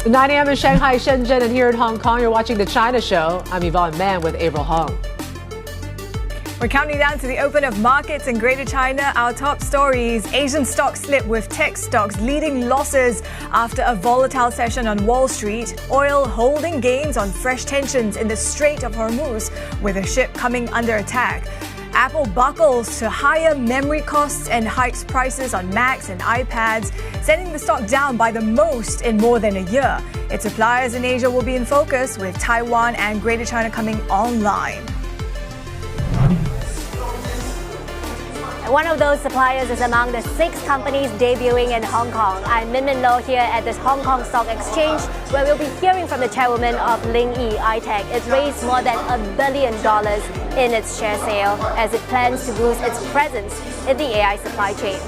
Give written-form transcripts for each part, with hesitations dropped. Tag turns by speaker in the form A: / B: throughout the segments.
A: 9 a.m. in Shanghai, Shenzhen, and here in Hong Kong, you're watching The China Show. I'm Yvonne Man with Avril Hong.
B: We're counting down to the open of markets in Greater China. Our top stories: Asian stocks slip with tech stocks leading losses after a volatile session on Wall Street. Oil holding gains on fresh tensions in the Strait of Hormuz with a ship coming under attack. Apple buckles to higher memory costs and hikes prices on Macs and iPads, sending the stock down by the most in more than a year. Its suppliers in Asia will be in focus, with Taiwan and Greater China coming online.
C: One of those suppliers is among the 6 companies debuting in Hong Kong. I'm Min Min Lo here at the Hong Kong Stock Exchange, where we'll be hearing from the chairwoman of Lingyi, iTech. It's raised more than $1 billion in its share sale as it plans to boost its presence in the AI supply chain.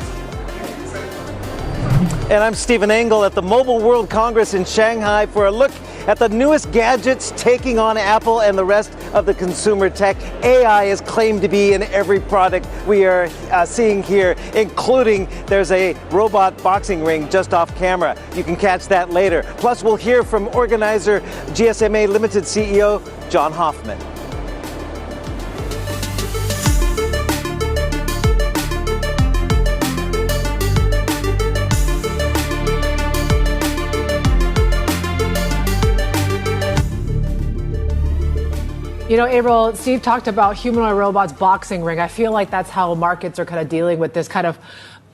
D: And I'm Stephen Engel at the Mobile World Congress in Shanghai for a look at the newest gadgets taking on Apple and the rest of the consumer tech. AI is claimed to be in every product we are seeing here, including there's a robot boxing ring just off camera. You can catch that later. Plus, we'll hear from organizer Gsma Limited CEO John Hoffman.
A: You know, Avril, Steve talked about humanoid robots boxing ring. I feel like that's how markets are kind of dealing with this kind of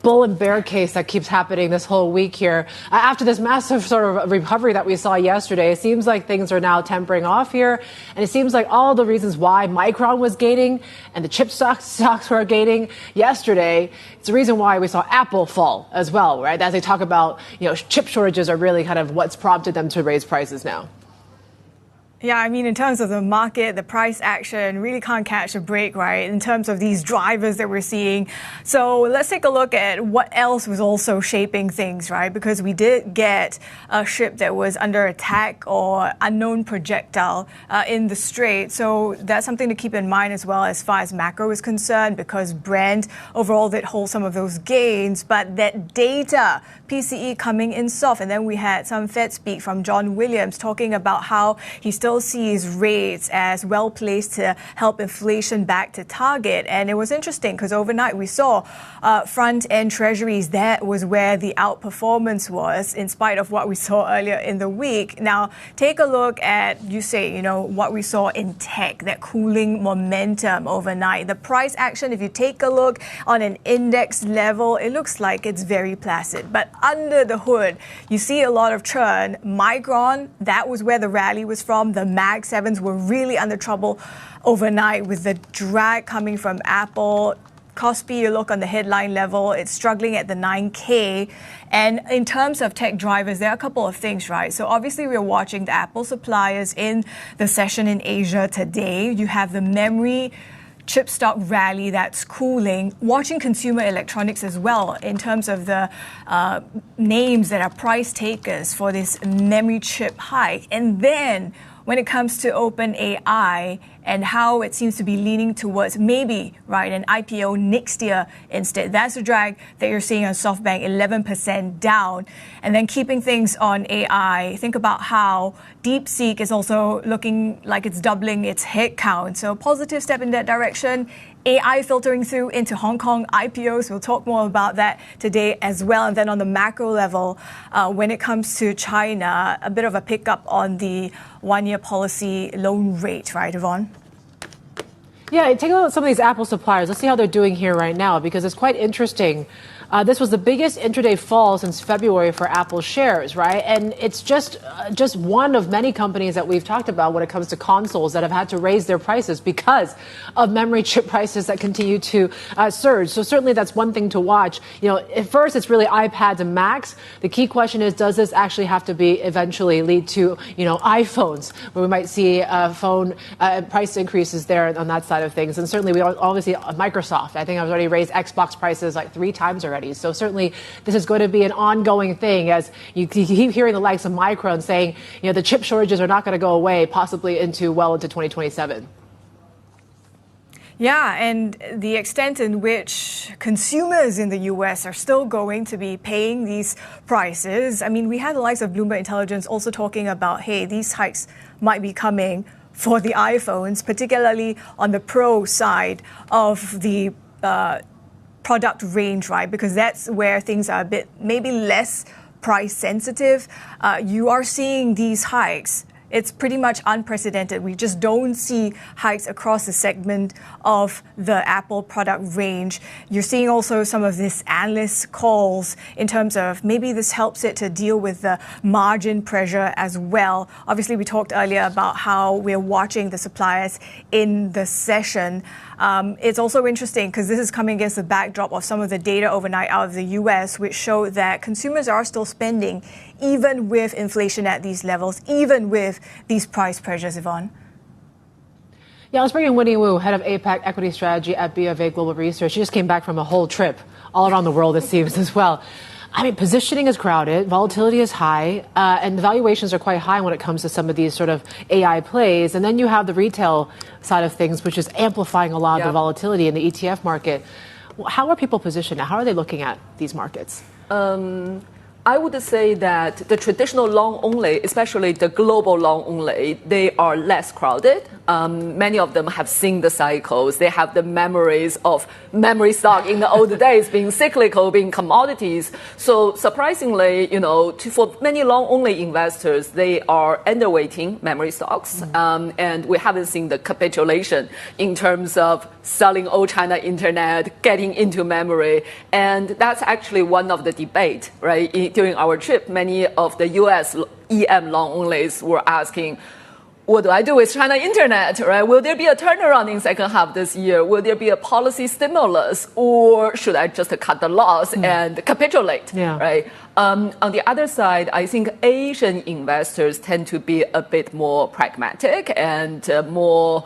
A: bull and bear case that keeps happening this whole week here. After this massive sort of recovery that we saw yesterday, it seems like things are now tempering off here. And it seems like all the reasons why Micron was gaining and the chip stocks were gaining yesterday, it's the reason why we saw Apple fall as well, right? As they talk about, chip shortages are really kind of what's prompted them to raise prices now.
B: Yeah, I mean, in terms of the market, the price action really can't catch a break, right, in terms of these drivers that we're seeing. So let's take a look at what else was also shaping things, right, because we did get a ship that was under attack or unknown projectile in the Strait. So that's something to keep in mind as well as far as macro is concerned, because Brent overall did hold some of those gains, but that data, PCE coming in soft. And then we had some Fed speak from John Williams talking about how he still sees rates as well placed to help inflation back to target. And it was interesting because overnight we saw front-end treasuries. That was where the outperformance was, in spite of what we saw earlier in the week. Now, take a look at, what we saw in tech, that cooling momentum overnight. The price action, if you take a look on an index level, it looks like it's very placid. But under the hood, you see a lot of churn. Micron, that was where the rally was from. The Mag 7s were really under trouble overnight with the drag coming from Apple. Kospi, you look on the headline level, it's struggling at the 9K. And in terms of tech drivers, there are a couple of things, right? So obviously we're watching the Apple suppliers in the session in Asia today. You have the memory chip stock rally that's cooling, watching consumer electronics as well in terms of the names that are price takers for this memory chip hike. And then when it comes to OpenAI and how it seems to be leaning towards maybe, right, an IPO next year instead. That's a drag that you're seeing on SoftBank, 11% down. And then keeping things on AI, think about how DeepSeek is also looking like it's doubling its headcount. So positive step in that direction. AI filtering through into Hong Kong IPOs. We'll talk more about that today as well. And then on the macro level, when it comes to China, a bit of a pickup on the one-year policy loan rate, right, Yvonne?
A: Yeah, take a look at some of these Apple suppliers. Let's see how they're doing here right now, because it's quite interesting. This was the biggest intraday fall since February for Apple shares, right? And it's just one of many companies that we've talked about when it comes to consoles that have had to raise their prices because of memory chip prices that continue to surge. So certainly that's one thing to watch. At first it's really iPads and Macs. The key question is, does this actually have to be eventually lead to, iPhones, where we might see phone price increases there on that side of things? And certainly we obviously Microsoft, I think I've already raised Xbox prices like 3 times already. So certainly this is going to be an ongoing thing, as you keep hearing the likes of Micron saying, the chip shortages are not going to go away possibly into 2027.
B: Yeah, and the extent in which consumers in the US are still going to be paying these prices. I mean, we had the likes of Bloomberg Intelligence also talking about, hey, these hikes might be coming for the iPhones, particularly on the Pro side of the product range, right? Because that's where things are a bit maybe less price sensitive. You are seeing these hikes. It's pretty much unprecedented. We just don't see hikes across the segment of the Apple product range. You're seeing also some of this analyst calls in terms of maybe this helps it to deal with the margin pressure as well. Obviously, we talked earlier about how we're watching the suppliers in the session. It's also interesting because this is coming against the backdrop of some of the data overnight out of the US, which showed that consumers are still spending even with inflation at these levels, even with these price pressures, Yvonne.
A: Yeah, let's bring in Winnie Wu, head of APAC equity strategy at BofA Global Research. She just came back from a whole trip all around the world, it seems, as well. I mean, positioning is crowded, volatility is high, and the valuations are quite high when it comes to some of these sort of AI plays. And then you have the retail side of things, which is amplifying a lot of the volatility in the ETF market. How are people positioned? How are they looking at these markets?
E: I would say that the traditional long only, especially the global long only, they are less crowded. Many of them have seen the cycles. They have the memories of memory stock in the old days being cyclical, being commodities. So surprisingly, for many long only investors, they are underweighting memory stocks. And we haven't seen the capitulation in terms of selling old China internet, getting into memory. And that's actually one of the debate, right? During our trip, many of the US EM long onlys were asking, what do I do with China internet, right? Will there be a turnaround in second half this year? Will there be a policy stimulus? Or should I just cut the loss and capitulate, right? On the other side, I think Asian investors tend to be a bit more pragmatic and more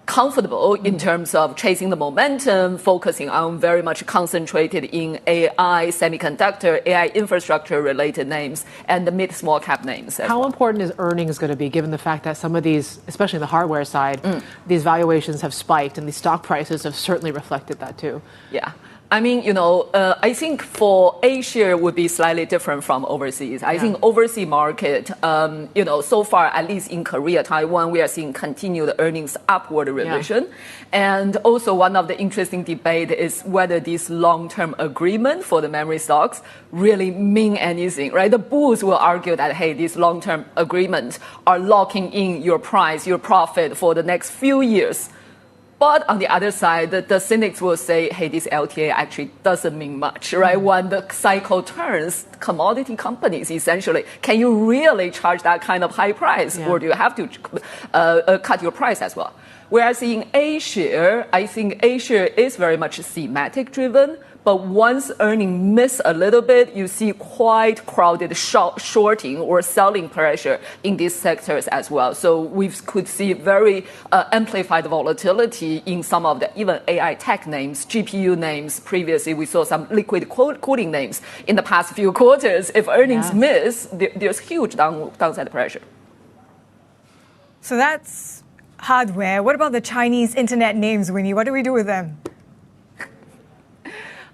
E: comfortable in terms of chasing the momentum, focusing on very much concentrated in AI, semiconductor, AI infrastructure related names, and the mid-small cap names.
A: How important is earnings going to be given the fact that some of these, especially the hardware side, these valuations have spiked and these stock prices have certainly reflected that too?
E: Yeah. I mean, I think for Asia would be slightly different from overseas. I think overseas market, so far, at least in Korea, Taiwan, we are seeing continued earnings upward revision. And also one of the interesting debate is whether this long-term agreement for the memory stocks really mean anything, right? The bulls will argue that, hey, these long-term agreements are locking in your price, your profit for the next few years. But on the other side, the cynics will say, hey, this LTA actually doesn't mean much, right? When the cycle turns, commodity companies, essentially, can you really charge that kind of high price? Or do you have to cut your price as well? Whereas in Asia, I think Asia is very much thematic driven. But once earnings miss a little bit, you see quite crowded shorting or selling pressure in these sectors as well. So we could see very amplified volatility in some of the even AI tech names, GPU names. Previously, we saw some liquid cooling names in the past few quarters. If earnings miss, there's huge downside pressure.
B: So that's hardware. What about the Chinese internet names, Winnie? What do we do with them?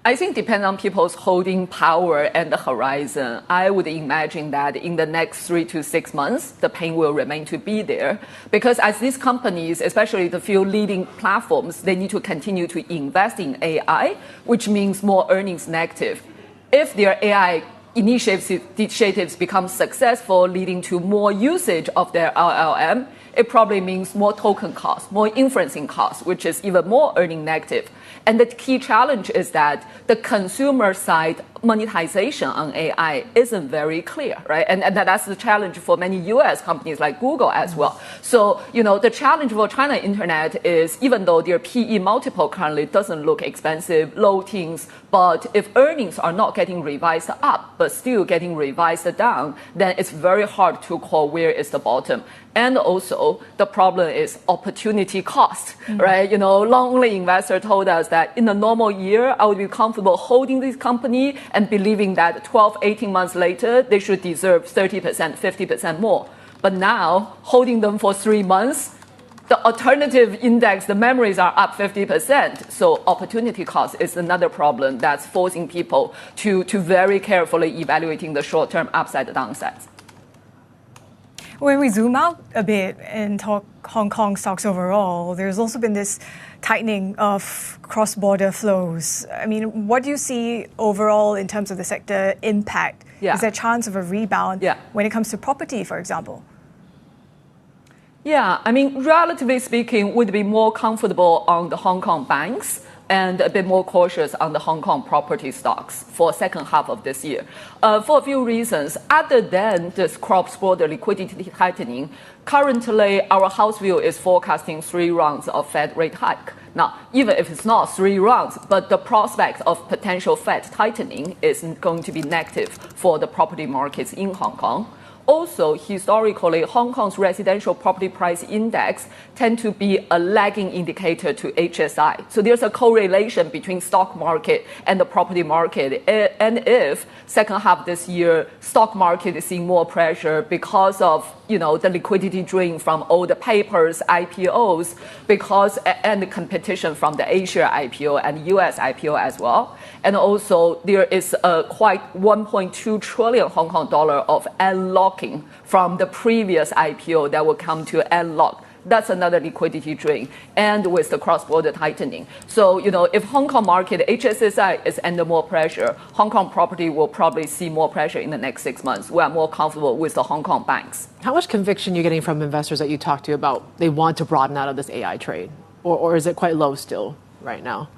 E: I think depending on people's holding power and the horizon, I would imagine that in the next 3 to 6 months, the pain will remain to be there. Because as these companies, especially the few leading platforms, they need to continue to invest in AI, which means more earnings negative. If their AI initiatives become successful, leading to more usage of their LLM, it probably means more token costs, more inferencing costs, which is even more earning negative. And the key challenge is that the consumer side monetization on AI isn't very clear, right? And that's the challenge for many US companies like Google as well. So, the challenge for China internet is even though their PE multiple currently doesn't look expensive, low teens, but if earnings are not getting revised up, but still getting revised down, then it's very hard to call where is the bottom. And also, the problem is opportunity cost, right? Long-only investor told us that in a normal year, I would be comfortable holding this company and believing that 12, 18 months later, they should deserve 30%, 50% more. But now, holding them for 3 months, the alternative index, the memories are up 50%. So opportunity cost is another problem that's forcing people to very carefully evaluating the short-term upside and downsides.
B: When we zoom out a bit and talk Hong Kong stocks overall, there's also been this tightening of cross-border flows. I mean, what do you see overall in terms of the sector impact?
E: Yeah.
B: Is there a chance of a rebound
E: Yeah.
B: when it comes to property, for example?
E: Yeah, I mean, relatively speaking, would be more comfortable on the Hong Kong banks and a bit more cautious on the Hong Kong property stocks for second half of this year. For a few reasons, other than this cross-border liquidity tightening, currently our house view is forecasting 3 rounds of Fed rate hike. Now, even if it's not 3 rounds, but the prospect of potential Fed tightening is going to be negative for the property markets in Hong Kong. Also, historically, Hong Kong's residential property price index tend to be a lagging indicator to HSI. So there's a correlation between stock market and the property market. And if second half this year, stock market is seeing more pressure because of the liquidity drain from all the papers, IPOs, and the competition from the Asia IPO and US IPO as well. And also there is a quite 1.2 trillion Hong Kong dollar of unlocking from the previous IPO that will come to unlock. That's another liquidity drain, and with the cross-border tightening. So, if Hong Kong market, HSSI is under more pressure, Hong Kong property will probably see more pressure in the next 6 months. We are more comfortable with the Hong Kong banks.
A: How much conviction are you getting from investors that you talk to about they want to broaden out of this AI trade? Or is it quite low still right now?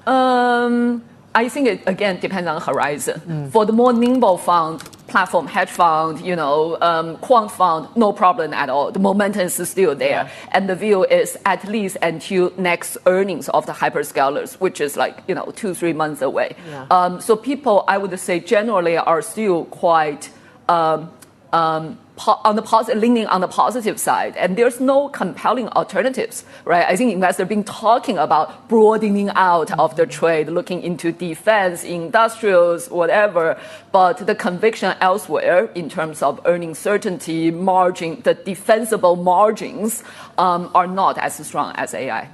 E: I think it, again, depends on horizon. For the more nimble fund, platform hedge fund, quant fund, no problem at all. The momentum is still there. Yeah. And the view is at least until next earnings of the hyperscalers, which is 2-3 months away. Yeah. So people, I would say, generally are still quite leaning on the positive side, and there's no compelling alternatives, right? I think investors have been talking about broadening out of the trade, looking into defense, industrials, whatever, but the conviction elsewhere in terms of earning certainty, margin, the defensible margins are not as strong as AI.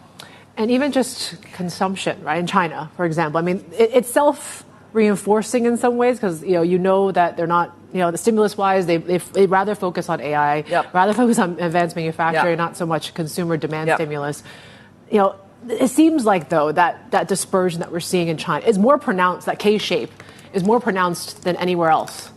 A: And even just consumption, right? In China, for example, I mean, it's self-reinforcing in some ways because that they're not. The stimulus-wise, they rather focus on AI,
E: Yep.
A: rather focus on advanced manufacturing,
E: Yep.
A: not so much consumer demand
E: Yep.
A: stimulus. It seems like, though, that dispersion that we're seeing in China is more pronounced, that K-shape is more pronounced than anywhere else.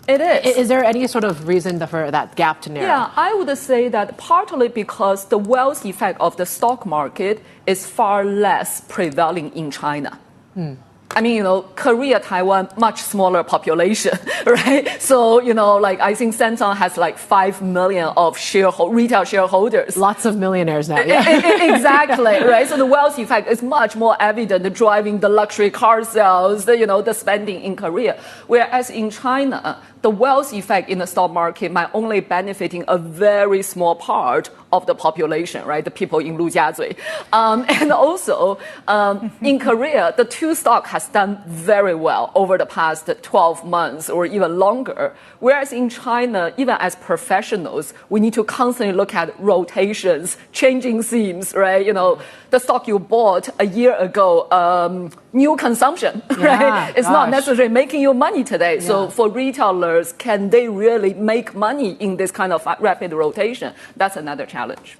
E: It is.
A: Is there any sort of reason for that gap to narrow?
E: Yeah, I would say that partly because the wealth effect of the stock market is far less prevailing in China. I mean, Korea, Taiwan, much smaller population, right? So, I think Samsung has 5 million of retail shareholders.
A: Lots of millionaires now. Yeah.
E: Exactly, right? So the wealth effect is much more evident driving the luxury car sales, the spending in Korea. Whereas in China, the wealth effect in the stock market might only benefiting a very small part of the population, right? The people in Lujiazui. And also, in Korea, the two stock has done very well over the past 12 months or even longer. Whereas in China, even as professionals, we need to constantly look at rotations, changing themes, right? The stock you bought a year ago, new consumption, right? It's not necessarily making you money today. Yeah. So for retailers, can they really make money in this kind of rapid rotation? That's another challenge.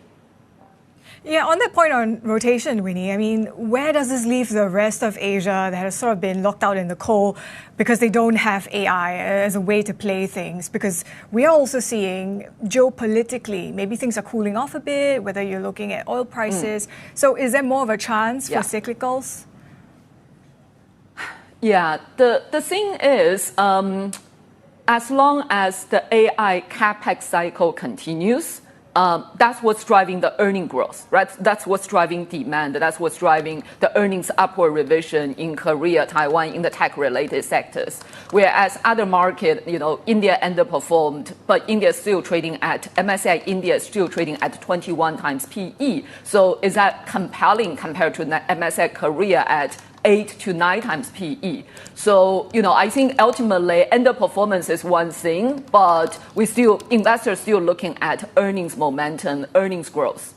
B: Yeah, on that point on rotation, Winnie, I mean, where does this leave the rest of Asia that has sort of been locked out in the cold because they don't have AI as a way to play things? Because we are also seeing geopolitically, maybe things are cooling off a bit, whether you're looking at oil prices. So is there more of a chance for cyclicals?
E: Yeah, the thing is, as long as the AI capex cycle continues, that's what's driving the earning growth, right? That's what's driving demand. That's what's driving the earnings upward revision in Korea, Taiwan, in the tech-related sectors. Whereas other market, India underperformed, but India is still trading at, MSCI India is still trading at 21 times PE. So is that compelling compared to MSCI Korea at 8 to 9 times PE. So, I think ultimately underperformance is one thing, but investors still looking at earnings momentum, earnings growth.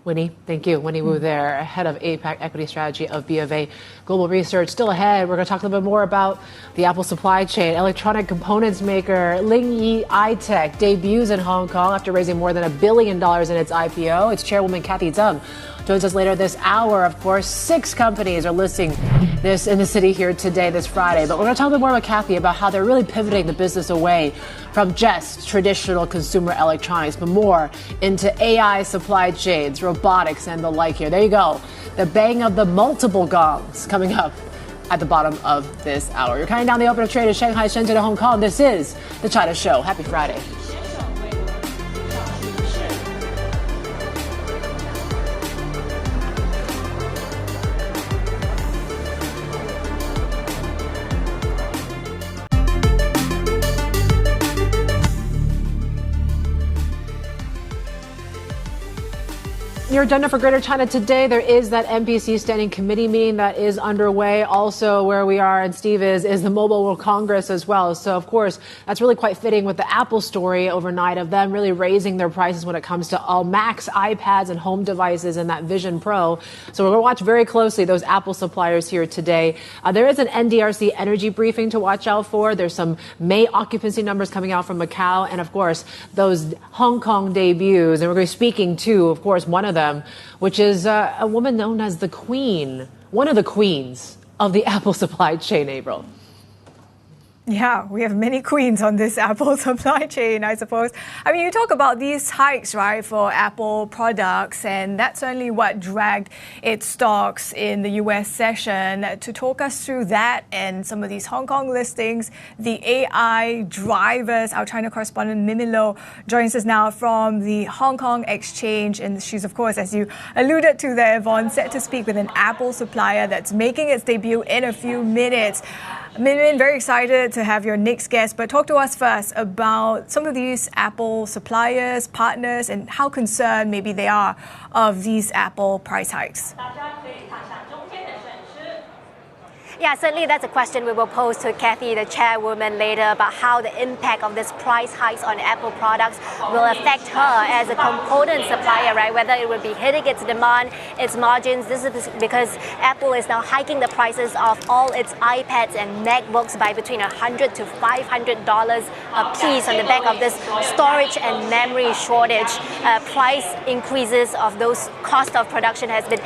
A: Winnie, thank you. Winnie Wu there, head of APAC Equity Strategy of BofA Global Research. Still ahead, we're going to talk a little bit more about the Apple supply chain. Electronic components maker Lingyi iTech debuts in Hong Kong after raising more than $1 billion in its IPO. Its chairwoman, Kathy Zeng, joins us later this hour. Of course, 6 companies are listing this in the city here today, this Friday. But we're going to talk a bit more with Kathy about how they're really pivoting the business away from just traditional consumer electronics, but more into AI supply chains, robotics, and the like here. There you go. The bang of the multiple gongs coming up at the bottom of this hour. You're counting down the open of trade in Shanghai, Shenzhen, and Hong Kong. This is The China Show. Happy Friday. Your agenda for Greater China today, there is that NPC Standing Committee meeting that is underway. Also, where we are, and Steve is the Mobile World Congress as well. So, of course, that's really quite fitting with the Apple story overnight of them really raising their prices when it comes to all Macs, iPads, and home devices and that Vision Pro. So we're going to watch very closely those Apple suppliers here today. There is an NDRC energy briefing to watch out for. There's some May occupancy numbers coming out from Macau. And, of course, those Hong Kong debuts. And we're going to be speaking to, of course, one of them, which is a woman known as the Queen, one of the queens of the Apple supply chain, Avril.
B: Yeah, we have many queens on this Apple supply chain, I suppose. I mean, you talk about these hikes, right, for Apple products, and that's certainly what dragged its stocks in the U.S. session. To talk us through that and some of these Hong Kong listings, the AI drivers, our China correspondent Mimi Lo joins us now from the Hong Kong Exchange, and she's, of course, as you alluded to there, Yvonne, set to speak with an Apple supplier that's making its debut in a few minutes. Min, very excited to have your next guest, but talk to us first about some of these Apple suppliers, partners, and how concerned maybe they are of these Apple price hikes.
C: Yeah, certainly that's a question we will pose to Kathy, the chairwoman, later about how the impact of this price hikes on Apple products will affect her as a component supplier, right? Whether it will be hitting its demand, its margins. This is because Apple is now hiking the prices of all its iPads and MacBooks by between $100 to $500 a piece on the back of this storage and memory shortage. Price increases of those cost of production has been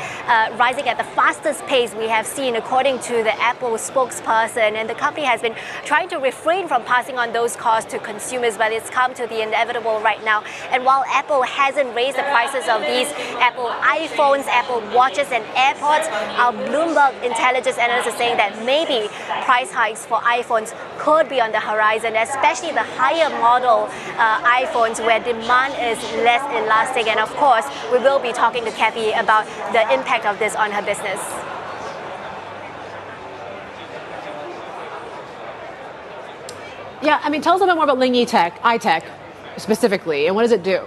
C: rising at the fastest pace we have seen, according to the Apple spokesperson, and the company has been trying to refrain from passing on those costs to consumers, but it's come to the inevitable right now. And while Apple hasn't raised the prices of these Apple iPhones, Apple Watches, and AirPods, our Bloomberg intelligence analyst is saying that maybe price hikes for iPhones could be on the horizon, especially the higher model iPhones where demand is less elastic. And of course, we will be talking to Kathy about the impact of this on her business.
A: Yeah, I mean, tell us a little bit more about Lingyi iTech specifically, and what does it do?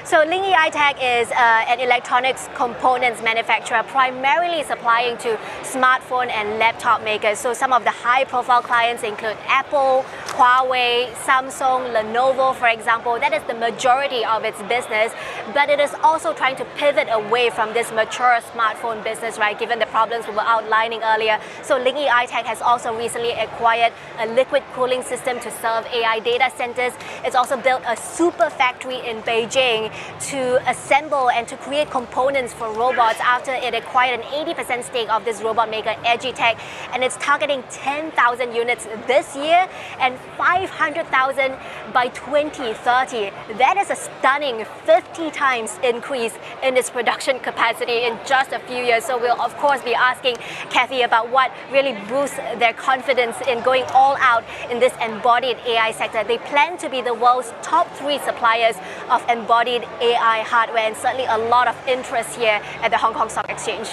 C: So Lingyi iTech is an electronics components manufacturer primarily supplying to smartphone and laptop makers. So some of the high-profile clients include Apple, Huawei, Samsung, Lenovo, for example. That is the majority of its business, but it is also trying to pivot away from this mature smartphone business, right, given the problems we were outlining earlier. So Lingyi iTech has also recently acquired a liquid cooling system to serve AI data centers. It's also built a super factory in Beijing to assemble and to create components for robots after it acquired an 80% stake of this robot maker, Tech, and it's targeting 10,000 units this year and 500,000 by 2030. That is a stunning 50 times increase in its production capacity in just a few years. So we'll of course be asking Kathy about what really boosts their confidence in going all out in this embodied AI sector. They plan to be the world's top 3 suppliers of embodied AI hardware, and certainly a lot of interest here at the Hong Kong Stock Exchange.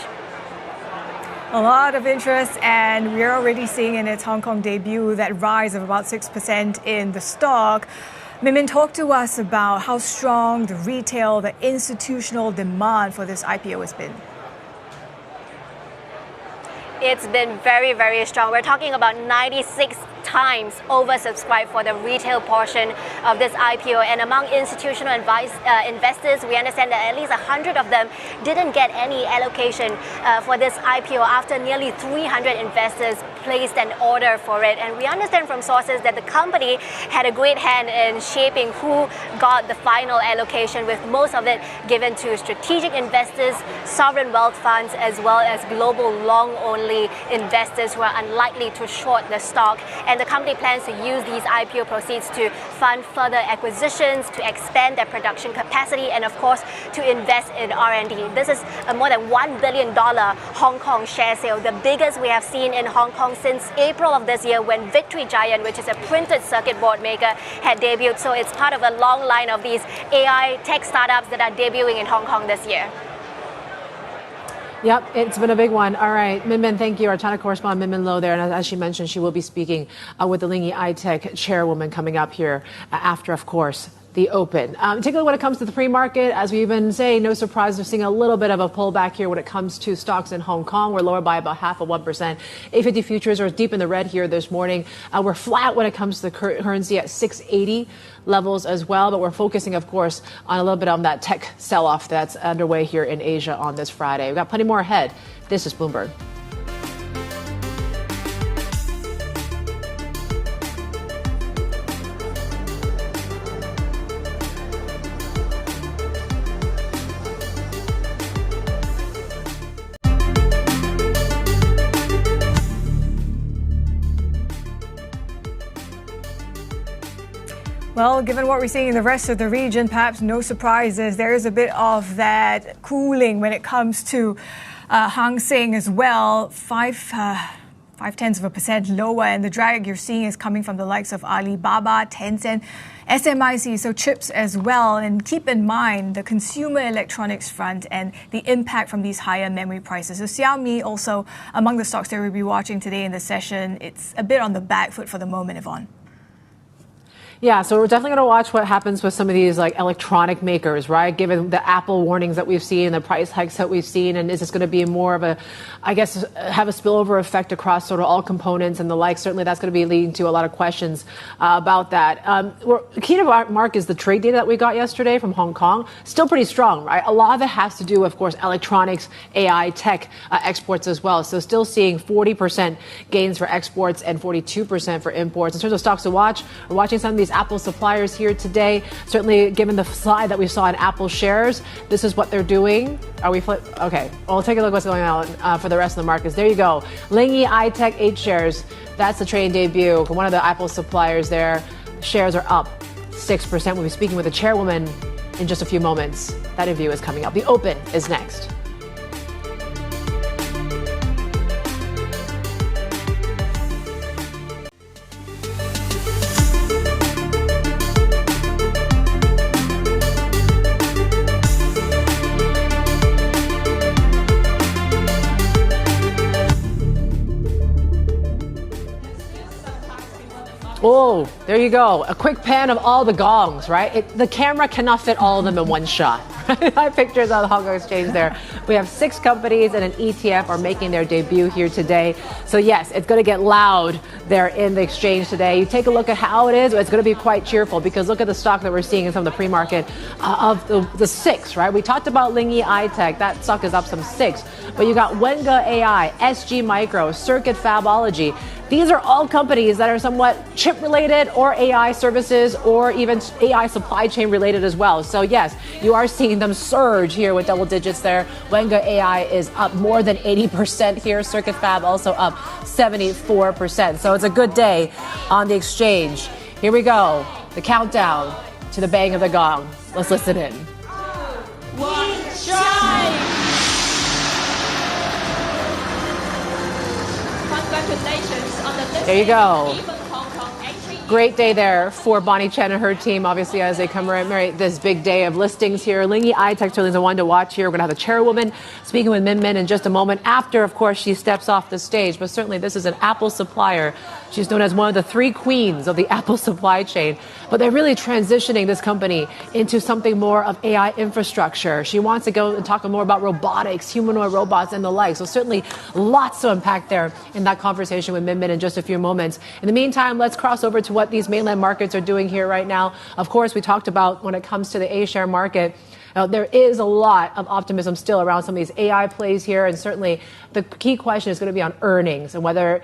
B: A lot of interest, and we're already seeing in its Hong Kong debut that rise of about 6% in the stock. Min, talk to us about how strong the retail, the institutional demand for this IPO has been.
C: It's been very, very strong. We're talking about 96 times oversubscribed for the retail portion of this IPO. And among institutional investors, we understand that at least 100 of them didn't get any allocation for this IPO after nearly 300 investors placed an order for it. And we understand from sources that the company had a great hand in shaping who got the final allocation, with most of it given to strategic investors, sovereign wealth funds, as well as global long-only investors who are unlikely to short the stock. And the company plans to use these IPO proceeds to fund further acquisitions, to expand their production capacity, and of course to invest in R&D. This is a more than $1 billion Hong Kong share sale, the biggest we have seen in Hong Kong since April of this year, when Victory Giant, which is a printed circuit board maker, had debuted. So it's part of a long line of these AI tech startups that are debuting in Hong Kong this year.
A: Yep, it's been a big one. All right, Min, thank you. Our China correspondent, Min Lo, there. And as she mentioned, she will be speaking with the Lingyi iTech chairwoman coming up here after, of course, the open. Take a look when it comes to the pre-market. As we've been saying, no surprise, we're seeing a little bit of a pullback here when it comes to stocks in Hong Kong. We're lower by about 0.5%. A50 futures are deep in the red here this morning. We're flat when it comes to the currency at 680 levels as well. But we're focusing, of course, on a little bit on that tech sell-off that's underway here in Asia on this Friday. We've got plenty more ahead. This is Bloomberg.
B: Well, given what we're seeing in the rest of the region, perhaps no surprises. There is a bit of that cooling when it comes to Hang Seng as well. 0.5% lower, and the drag you're seeing is coming from the likes of Alibaba, Tencent, SMIC, so chips as well. And keep in mind the consumer electronics front and the impact from these higher memory prices. So Xiaomi also among the stocks that we'll be watching today in the session. It's a bit on the back foot for the moment, Yvonne.
A: Yeah, so we're definitely going to watch what happens with some of these like electronic makers, right? Given the Apple warnings that we've seen, the price hikes that we've seen, and is this going to be more of a, I guess, have a spillover effect across sort of all components and the like? Certainly that's going to be leading to a lot of questions about that. Key to mark is the trade data that we got yesterday from Hong Kong. Still pretty strong, right? A lot of it has to do, of course, electronics, AI, tech exports as well. So still seeing 40% gains for exports and 42% for imports. In terms of stocks to watch, we're watching some of these Apple suppliers here today. Certainly, given the slide that we saw in Apple shares, this is what they're doing. Are we flip? Okay. Well, take a look what's going on for the rest of the markets. There you go. Lingyi iTech 8 shares. That's the trading debut. One of the Apple suppliers there. Shares are up 6%. We'll be speaking with the chairwoman in just a few moments. That interview is coming up. The Open is next. Oh, there you go. A quick pan of all the gongs, right? The camera cannot fit all of them in one shot. Right? I have pictures on the Hong Kong Exchange there. We have 6 companies and an ETF are making their debut here today. So yes, it's going to get loud there in the exchange today. You take a look at how it is. It's going to be quite cheerful because look at the stock that we're seeing in some of the pre-market of the 6, right? We talked about Lingyi iTech. That stock is up some 6. But you got Wenga AI, SG Micro, Circuit Fabology. These are all companies that are somewhat chip related or AI services or even AI supply chain related as well. So yes, you are seeing them surge here with double digits there. Wenga AI is up more than 80% here. Circuit Fab also up 74%. So it's a good day on the exchange. Here we go. The countdown to the bang of the gong. Let's listen in.
F: 1, strike! Congratulations on the listing.
A: There you go. Great day there for Bonnie Chen and her team, obviously, as they commemorate this big day of listings here. Lingyi iTech certainly is the one to watch here. We're going to have the chairwoman speaking with Min in just a moment after, of course, she steps off the stage. But certainly this is an Apple supplier She's known as one of the three queens of the Apple supply chain, but they're really transitioning this company into something more of AI infrastructure. She wants to go and talk more about robotics, humanoid robots, and the like. So certainly lots to unpack there in that conversation with Min Min in just a few moments. In the meantime, let's cross over to what these mainland markets are doing here right now. Of course, we talked about when it comes to the A-share market. There is a lot of optimism still around some of these AI plays here, and certainly the key question is going to be on earnings and whether,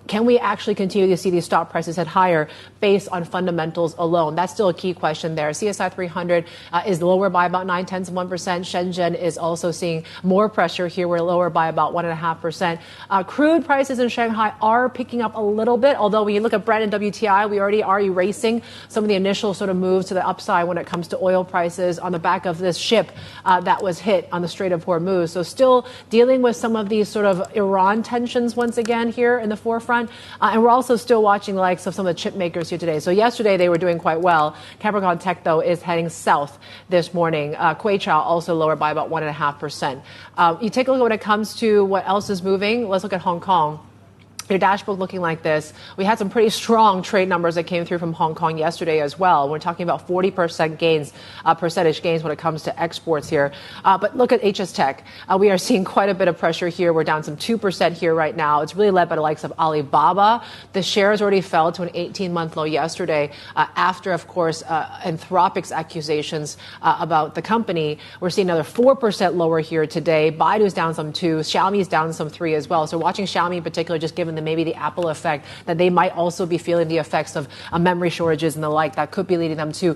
A: can we actually continue to see these stock prices head higher based on fundamentals alone? That's still a key question there. CSI 300 is lower by about 0.9%. Shenzhen is also seeing more pressure here. We're lower by about 1.5%. Crude prices in Shanghai are picking up a little bit, although when you look at Brent and WTI, we already are erasing some of the initial sort of moves to the upside when it comes to oil prices on the back of this ship that was hit on the Strait of Hormuz. So still dealing with some of these sort of Iran tensions once again here in the forefront. And we're also still watching the likes of some of the chip makers here today. So yesterday they were doing quite well. Capricorn Tech, though, is heading south this morning. Kuichao also lower by about 1.5%. You take a look at when it comes to what else is moving. Let's look at Hong Kong. Your dashboard looking like this. We had some pretty strong trade numbers that came through from Hong Kong yesterday as well. We're talking about 40% gains, percentage gains when it comes to exports here. But look at HS Tech. We are seeing quite a bit of pressure here. We're down some 2% here right now. It's really led by the likes of Alibaba. The shares already fell to an 18-month low yesterday after, of course, Anthropic's accusations about the company. We're seeing another 4% lower here today. Baidu's down some 2. Xiaomi's down some 3 as well. So watching Xiaomi in particular, just given maybe the Apple effect, that they might also be feeling the effects of memory shortages and the like, that could be leading them to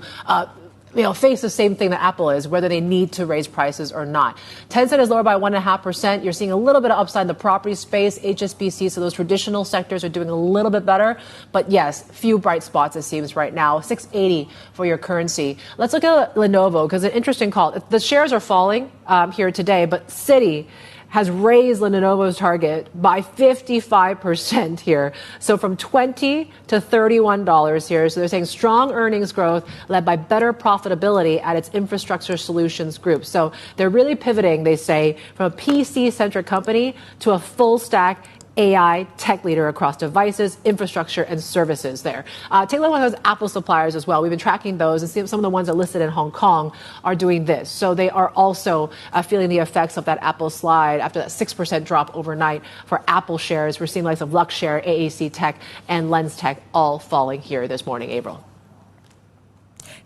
A: face the same thing that Apple is, whether they need to raise prices or not. Tencent is lower by 1.5%. You're seeing a little bit of upside in the property space, HSBC, so those traditional sectors are doing a little bit better. But yes, few bright spots, it seems, right now. 680 for your currency. Let's look at Lenovo, because an interesting call. The shares are falling here today, but Citi has raised Lenovo's target by 55% here. So from $20 to $31 here. So they're saying strong earnings growth led by better profitability at its infrastructure solutions group. So they're really pivoting, they say, from a PC-centric company to a full stack AI tech leader across devices, infrastructure, and services there. Take a look at those Apple suppliers as well. We've been tracking those, and some of the ones that are listed in Hong Kong are doing this. So they are also feeling the effects of that Apple slide after that 6% drop overnight for Apple shares. We're seeing likes of Luxshare, AAC Tech, and Lens Tech all falling here this morning, Avril.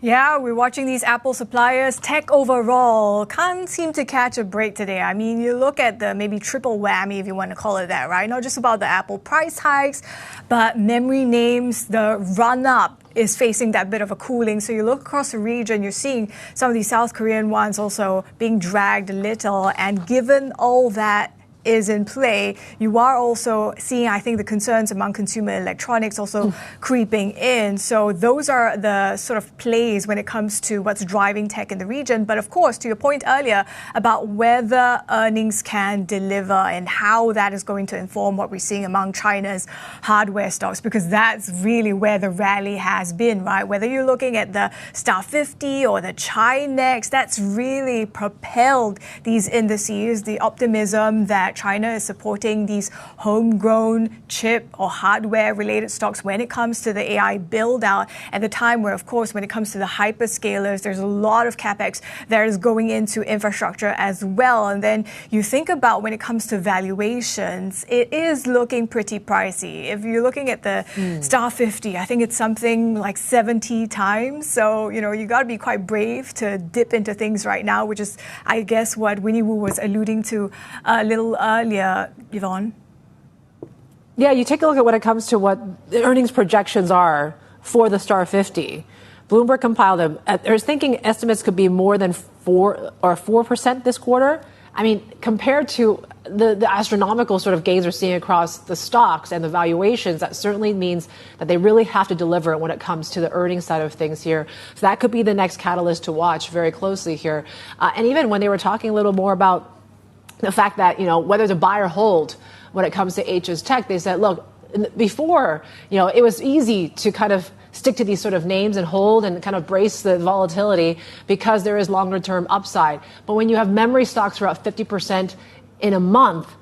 B: Yeah, we're watching these Apple suppliers. Tech overall can't seem to catch a break today. I mean, you look at the maybe triple whammy, if you want to call it that, right? Not just about the Apple price hikes, but memory names, the run-up is facing that bit of a cooling. So you look across the region, you're seeing some of these South Korean ones also being dragged a little. And given all that is in play, you are also seeing, I think, the concerns among consumer electronics also creeping in. So those are the sort of plays when it comes to what's driving tech in the region. But of course, to your point earlier about whether earnings can deliver and how that is going to inform what we're seeing among China's hardware stocks, because that's really where the rally has been, right? Whether you're looking at the Star 50 or the Chinex, that's really propelled these indices, the optimism that China is supporting these homegrown chip or hardware related stocks when it comes to the AI build out at the time where, of course, when it comes to the hyperscalers, there's a lot of capex that is going into infrastructure as well. And then you think about when it comes to valuations, it is looking pretty pricey. If you're looking at the Star 50, I think it's something like 70 times. So, you got to be quite brave to dip into things right now, which is, I guess, what Winnie Wu was alluding to a little earlier, Yvonne.
A: Yeah, you take a look at when it comes to what the earnings projections are for the Star 50. Bloomberg compiled them. They're thinking estimates could be more than 4% this quarter. I mean, compared to the astronomical sort of gains we're seeing across the stocks and the valuations, that certainly means that they really have to deliver when it comes to the earnings side of things here. So that could be the next catalyst to watch very closely here. And even when they were talking a little more about the fact that, whether to buy or hold when it comes to HS Tech, they said, look, before, it was easy to kind of stick to these sort of names and hold and kind of brace the volatility because there is longer term upside. But when you have memory stocks for up 50% in a month,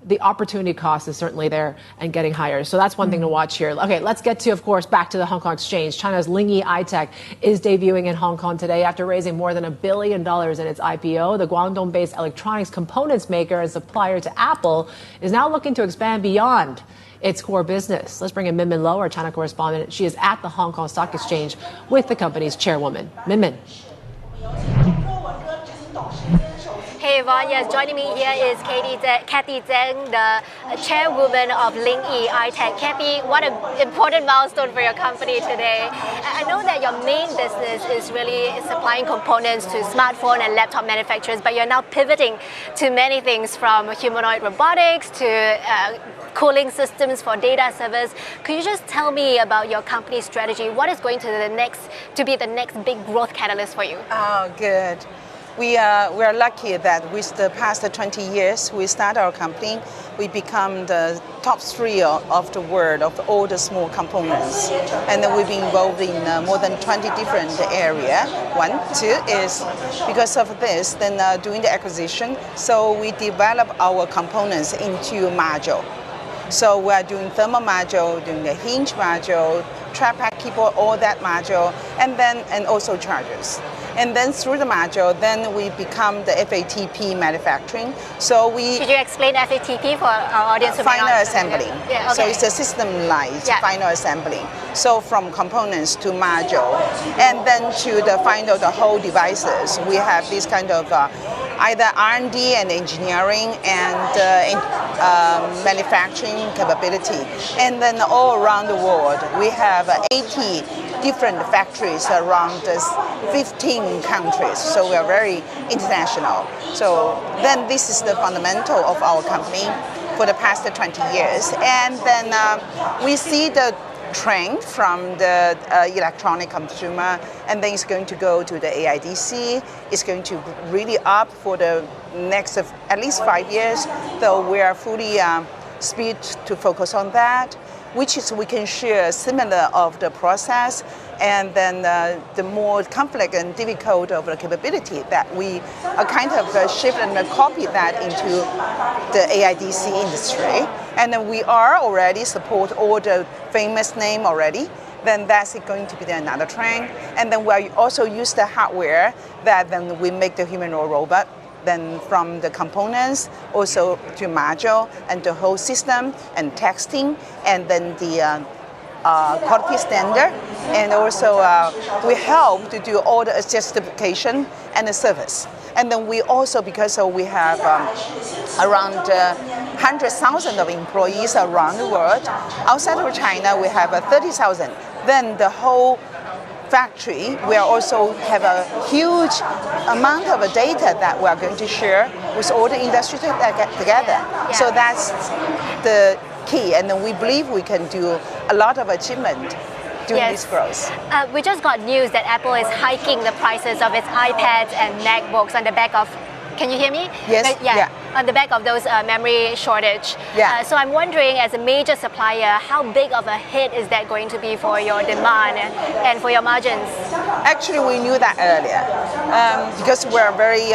A: the opportunity cost is certainly there and getting higher. So that's one thing to watch here. Okay, let's get to, of course, back to the Hong Kong exchange. China's Lingyi iTech is debuting in Hong Kong today after raising more than $1 billion in its IPO. The Guangdong-based electronics components maker and supplier to Apple is now looking to expand beyond its core business. Let's bring in Min Lo, our China correspondent. She is at the Hong Kong Stock Exchange with the company's chairwoman. Min.
C: Hey Yvonne, yes, joining me here is Kathy Zeng, the chairwoman of Lingyi iTech. Kathy, what an important milestone for your company today. I know that your main business is really supplying components to smartphone and laptop manufacturers, but you're now pivoting to many things from humanoid robotics to cooling systems for data servers. Could you just tell me about your company's strategy? What is going to be the next big growth catalyst for you?
G: Oh, good. We are lucky that with the past 20 years, we start our company, we become the top 3 of the world of all the small components. And then we've been involved in more than 20 different areas. 1, 2 is because of this, then doing the acquisition, so we develop our components into module. So we are doing thermal module, doing the hinge module, trackpad keyboard, all that module, and also chargers. And then through the module, then we become the FATP manufacturing. So we
C: could you explain FATP for our audience?
G: Final assembly.
C: Yeah, okay.
G: So it's a system-like final assembly. So from components to module, and then to the final, the whole devices. We have this kind of either R&D and engineering and manufacturing capability. And then all around the world, we have 80 different factories around 15 countries. So we are very international. So then this is the fundamental of our company for the past 20 years. And then we see the trend from the electronic consumer, and then it's going to go to the AIDC. It's going to really up for the next at least 5 years, though we are fully speed to focus on that, which is we can share similar of the process, and then the more complex and difficult of the capability that we kind of shift and copy that into the AIDC industry. And then we are already support all the famous name already. Then that's going to be another trend. And then we also use the hardware that then we make the humanoid robot. Then from the components also to module and the whole system and testing, and then the quality standard, and also we help to do all the justification and the service. And then we also, because we have around 100,000 of employees around the world. Outside of China, we have 30,000. Then the whole factory, we also have a huge amount of data that we are going to share with all the industry together. Yeah. So that's the key, and then we believe we can do a lot of achievement during this growth.
C: We just got news that Apple is hiking the prices of its iPads and MacBooks on the back of, can you hear me?
G: Yes.
C: Yeah. On the back of those memory shortage.
G: Yeah.
C: So I'm wondering, as a major supplier, how big of a hit is that going to be for your demand and for your margins?
G: Actually, we knew that earlier because we're very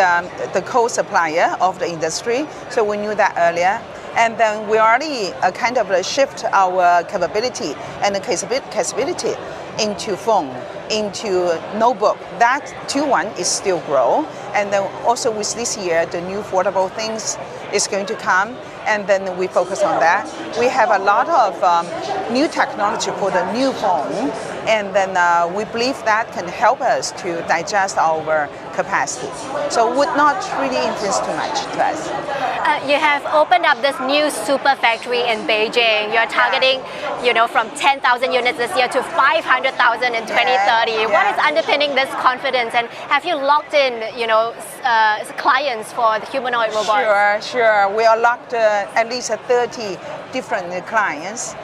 G: the co-supplier of the industry, so we knew that earlier. And then we already kind of shift our capability and capability into phone, into notebook. That 2.1 is still grow. And then also with this year, the new foldable things is going to come. And then we focus on that. We have a lot of new technology for the new phone. And then we believe that can help us to digest our capacity. So it would not really influence too much to us.
C: You have opened up this new super factory in Beijing. You're targeting, from 10,000 units this year to 500,000 in 2030.
G: Yeah.
C: What is underpinning this confidence? And have you locked in, clients for the humanoid robots?
G: Sure. We are locked at least 30 different clients.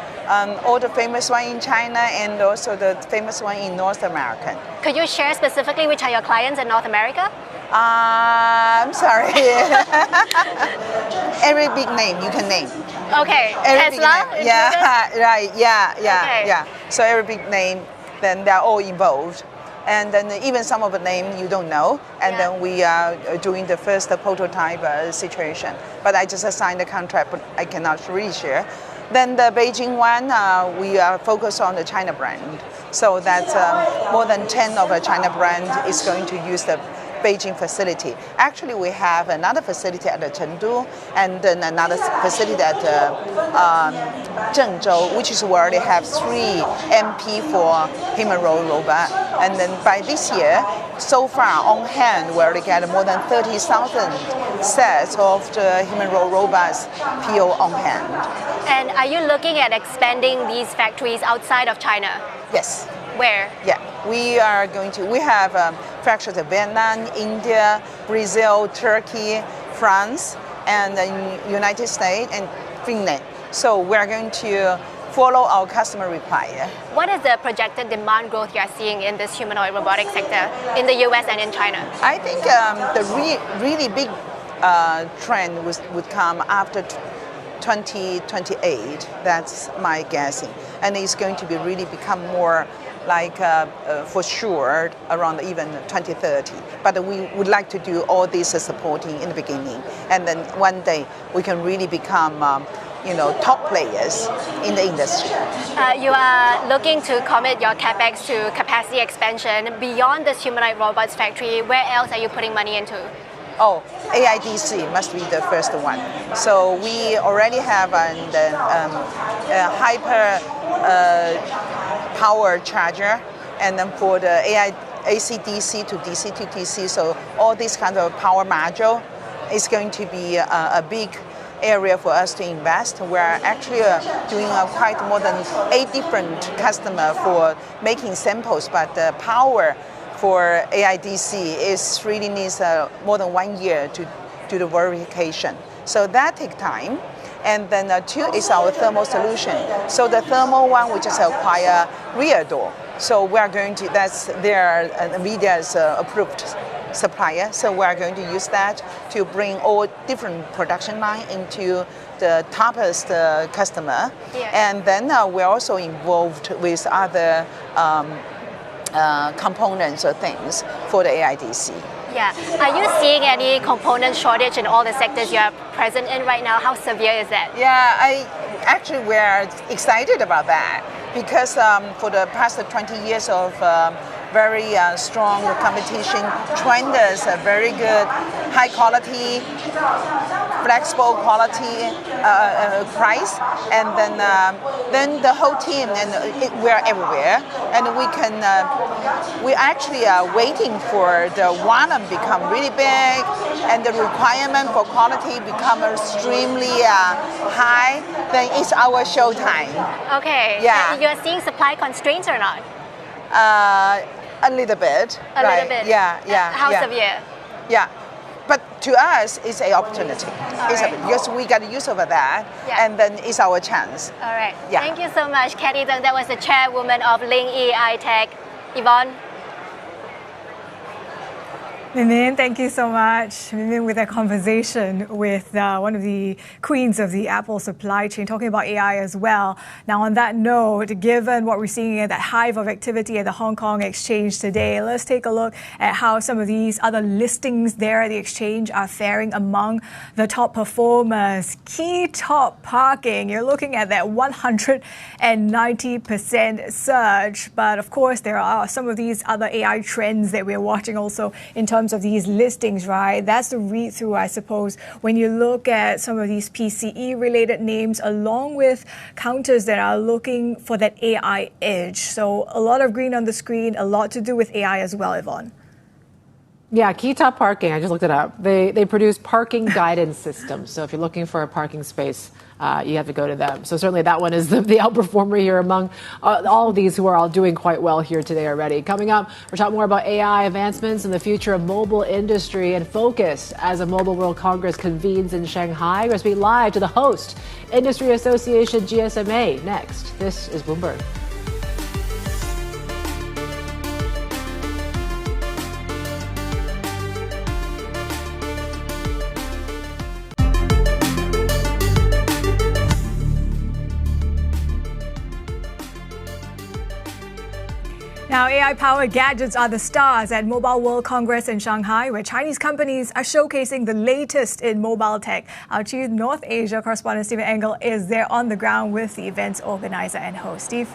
G: All the famous one in China and also the famous one in North America.
C: Could you share specifically which are your clients in North America?
G: I'm sorry. Every big name you can name.
C: Okay.
G: Every
C: Tesla?
G: Yeah, right. Yeah.
C: Okay.
G: So every big name, then they're all involved. And then even some of the name you don't know. And then we are doing the first prototype situation. But I just signed the contract, but I cannot really share. Then the Beijing one, we are focused on the China brand. So that's more than 10 of a China brand is going to use the Beijing facility. Actually, we have another facility at Chengdu and then another facility at Zhengzhou, which is where we already have 3 MP for human robot. And then by this year, so far on hand, we already get more than 30,000 sets of the human robots PO on hand.
C: And are you looking at expanding these factories outside of China?
G: Yes.
C: Where?
G: Yeah, we have factories in Vietnam, India, Brazil, Turkey, France, and the United States and Finland. So we're going to follow our customer require.
C: What is the projected demand growth you are seeing in this humanoid robotic sector in the US and in China?
G: I think the really big trend would come after 2028. That's my guessing. And it's going to be really become more like for sure around even 2030. But we would like to do all this supporting in the beginning. And then one day we can really become top players in the industry.
C: You are looking to commit your capex to capacity expansion beyond this humanoid robots factory. Where else are you putting money into?
G: Oh, AIDC must be the first one. So we already have a hyper power charger, and then for the AC/DC to DC to DC, so all this kind of power module is going to be a big area for us to invest. We're actually doing quite more than 8 different customers for making samples, but the power for AIDC is really needs more than 1 year to do the verification. So that takes time. And then 2 is our thermal solution. So the thermal one, we just acquire rear door. So we're going to, that's their NVIDIA's approved supplier. So we're going to use that to bring all different production line into the toppest customer.
C: Yeah.
G: And then we're also involved with other components or things for the AIDC.
C: Yeah. Are you seeing any component shortage in all the sectors you are present in right now? How severe is that?
G: Yeah, we're excited about that because for the past 20 years of very strong competition, trenders are very good, high quality, flexible quality price, and then the whole team, and we're everywhere, and we actually are waiting for the volume become really big, and the requirement for quality become extremely high. Then it's our show time.
C: Okay.
G: Yeah.
C: And you're seeing supply constraints or not?
G: A little bit.
C: A little bit.
G: Yeah.
C: How severe?
G: Yeah. But to us, it's an opportunity. Because we got use of that, and then it's our chance.
C: All right.
G: Yeah.
C: Thank you so much, Kathy Zeng. That was the chairwoman of Lingyi iTech. Yvonne?
B: Min, thank you so much. Min, with that conversation with one of the queens of the Apple supply chain, talking about AI as well. Now, on that note, given what we're seeing in that hive of activity at the Hong Kong exchange today, let's take a look at how some of these other listings there at the exchange are faring among the top performers. Key top parking, you're looking at that 190% surge. But of course, there are some of these other AI trends that we're watching also in terms of these listings, right? That's the read-through, I suppose, when you look at some of these PCE-related names, along with counters that are looking for that AI edge. So a lot of green on the screen, a lot to do with AI as well, Yvonne.
A: Yeah, Key Top Parking, I just looked it up. They produce parking guidance systems. So if you're looking for a parking space, you have to go to them. So certainly that one is the outperformer here among all of these who are all doing quite well here today already. Coming up, we're talking more about AI advancements and the future of mobile industry and focus as a Mobile World Congress convenes in Shanghai. We're going to speak live to the host, Industry Association Gsma. Next, this is Bloomberg.
B: Now, AI-powered gadgets are the stars at Mobile World Congress in Shanghai, where Chinese companies are showcasing the latest in mobile tech. Our Chief North Asia correspondent Stephen Engel is there on the ground with the event's organizer and host. Steve?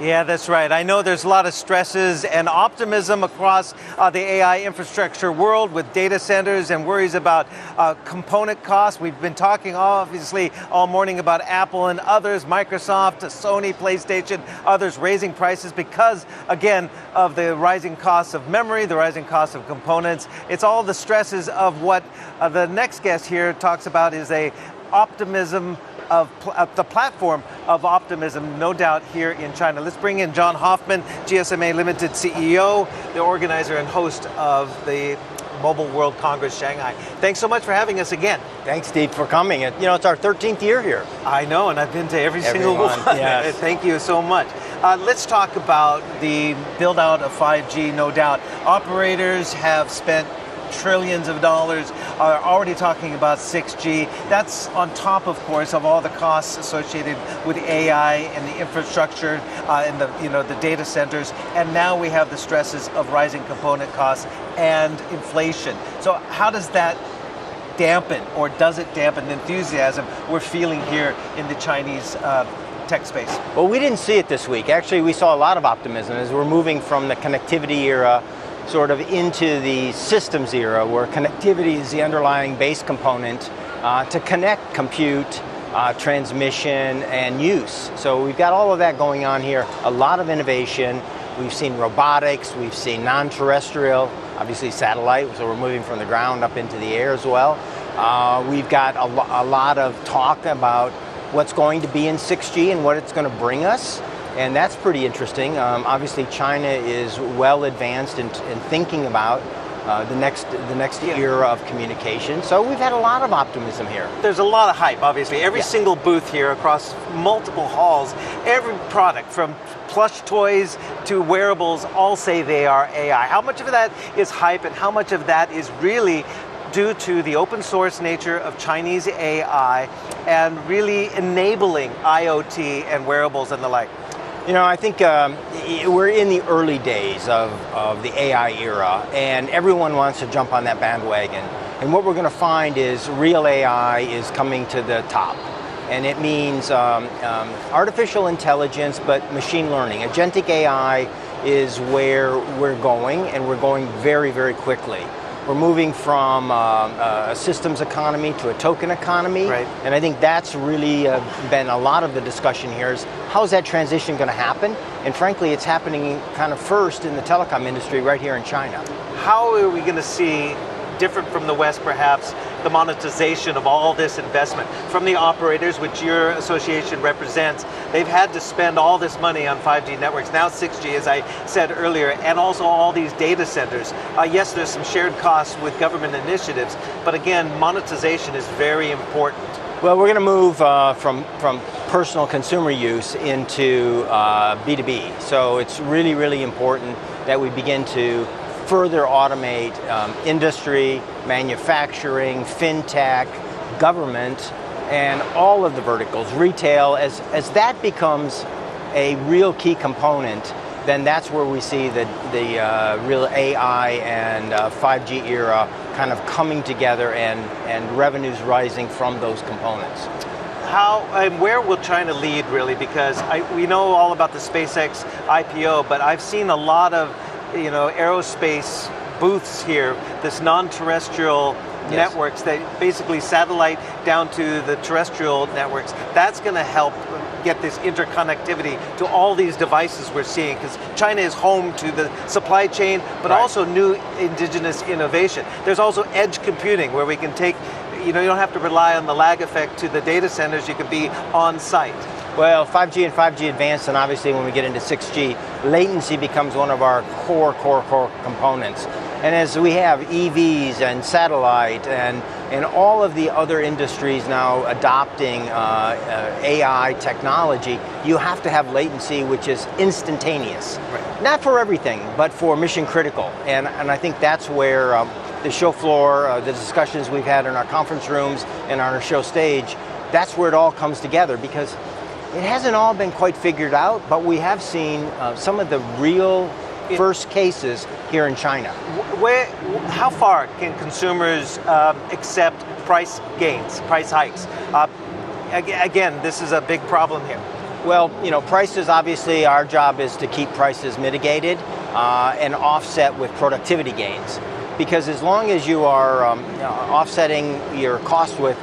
D: Yeah, that's right. I know there's a lot of stresses and optimism across the AI infrastructure world with data centers and worries about component costs. We've been talking obviously all morning about Apple and others, Microsoft, Sony, PlayStation, others raising prices because, again, of the rising costs of memory, the rising costs of components. It's all the stresses of what the next guest here talks about is a optimism of the platform of optimism, no doubt, here in China. Let's bring in John Hoffman, GSMA Limited CEO, the organizer and host of the Mobile World Congress Shanghai. Thanks so much for having us again.
H: Thanks, Steve, for coming. It's our 13th year here.
D: I know, and I've been to every single one.
H: Yes.
D: Thank you so much. Let's talk about the build out of 5G, no doubt. Operators have spent trillions of dollars, are already talking about 6G. That's on top, of course, of all the costs associated with AI and the infrastructure and the data centers. And now we have the stresses of rising component costs and inflation. So how does that dampen, or does it dampen the enthusiasm we're feeling here in the Chinese tech space?
H: Well, we didn't see it this week. Actually, we saw a lot of optimism as we're moving from the connectivity era sort of into the systems era, where connectivity is the underlying base component to connect compute, transmission, and use. So we've got all of that going on here, a lot of innovation. We've seen robotics, we've seen non-terrestrial, obviously satellite, so we're moving from the ground up into the air as well. We've got a lot of talk about what's going to be in 6G and what it's going to bring us. And that's pretty interesting. Obviously, China is well advanced in thinking about the next era of communication. So we've had a lot of optimism here.
D: There's a lot of hype, obviously. Every single booth here across multiple halls, every product from plush toys to wearables all say they are AI. How much of that is hype and how much of that is really due to the open source nature of Chinese AI and really enabling IoT and wearables and the like?
H: I think we're in the early days of the AI era, and everyone wants to jump on that bandwagon. And what we're going to find is real AI is coming to the top. And it means artificial intelligence, but machine learning. Agentic AI is where we're going, and we're going very, very quickly. We're moving from a systems economy to a token economy.
D: Right.
H: And I think that's really been a lot of the discussion here is how's that transition going to happen? And frankly, it's happening kind of first in the telecom industry right here in China.
D: How are we going to see, different from the West perhaps, the monetization of all this investment from the operators, which your association represents? They've had to spend all this money on 5G networks, now 6G, as I said earlier, and also all these data centers. Yes, there's some shared costs with government initiatives, but again, monetization is very important.
H: Well, we're going to move from personal consumer use into B2B. So it's really, really important that we begin to further automate industry, manufacturing, fintech, government, and all of the verticals, retail. As that becomes a real key component, then that's where we see the real AI and 5G era kind of coming together and revenues rising from those components.
D: How and where will China lead, really? Because we know all about the SpaceX IPO, but I've seen a lot of aerospace booths here, this non-terrestrial networks that basically satellite down to the terrestrial networks. That's going to help get this interconnectivity to all these devices we're seeing, because China is home to the supply chain, but also new indigenous innovation. There's also edge computing where we can take, you don't have to rely on the lag effect to the data centers, you can be on site.
H: Well, 5G and 5G Advanced, and obviously when we get into 6G, latency becomes one of our core components. And as we have EVs and satellite and all of the other industries now adopting AI technology, you have to have latency which is instantaneous. Right. Not for everything, but for mission critical. And I think that's where the show floor, the discussions we've had in our conference rooms and on our show stage, that's where it all comes together, because It hasn't all been quite figured out, but we have seen some of the real first cases here in China.
D: How far can consumers accept price gains, price hikes? Again, this is a big problem here.
H: Well, prices, obviously, our job is to keep prices mitigated and offset with productivity gains. Because as long as you are offsetting your cost with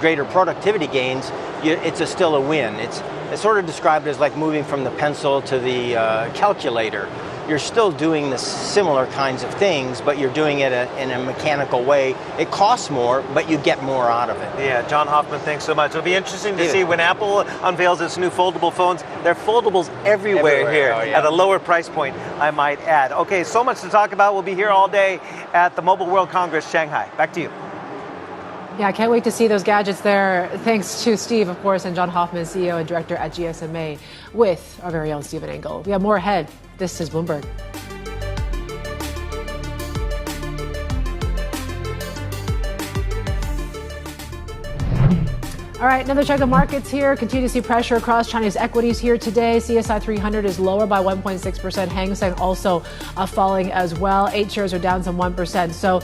H: greater productivity gains, it's still a win. It's sort of described as like moving from the pencil to the calculator. You're still doing the similar kinds of things, but you're doing it in a mechanical way. It costs more, but you get more out of it.
D: Yeah, John Hoffman, thanks so much. It'll be interesting to see when Apple unveils its new foldable phones. There are foldables everywhere here at a lower price point, I might add. Okay, so much to talk about. We'll be here all day at the Mobile World Congress Shanghai. Back to you.
A: Yeah, I can't wait to see those gadgets there. Thanks to Steve, of course, and John Hoffman, CEO and Director at Gsma, with our very own Stephen Engel. We have more ahead. This is Bloomberg. All right, another check of markets here. Continue to see pressure across Chinese equities here today. CSI 300 is lower by 1.6%. Hang Seng also falling as well. 8 shares are down some 1%. So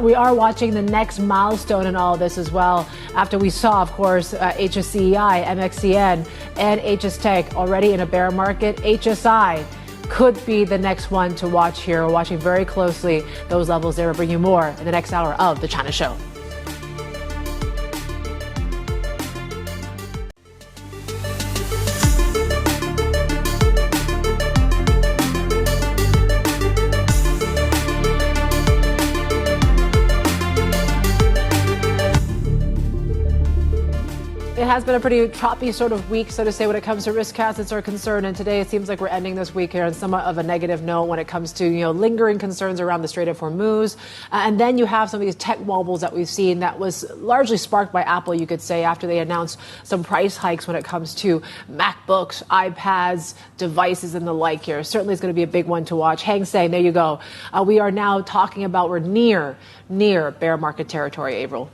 A: we are watching the next milestone in all of this as well. After we saw, of course, HSCEI, MXCN, and HSTech already in a bear market, HSI could be the next one to watch here. We're watching very closely those levels there. We'll bring you more in the next hour of The China Show. It has been a pretty choppy sort of week, so to say, when it comes to risk assets are concerned. And today it seems like we're ending this week here on somewhat of a negative note when it comes to, lingering concerns around the Strait of Hormuz. And then you have some of these tech wobbles that we've seen that was largely sparked by Apple, you could say, after they announced some price hikes when it comes to MacBooks, iPads, devices, and the like here. Certainly it's going to be a big one to watch. Hang Seng, there you go. We are now talking about we're near bear market territory, Avril.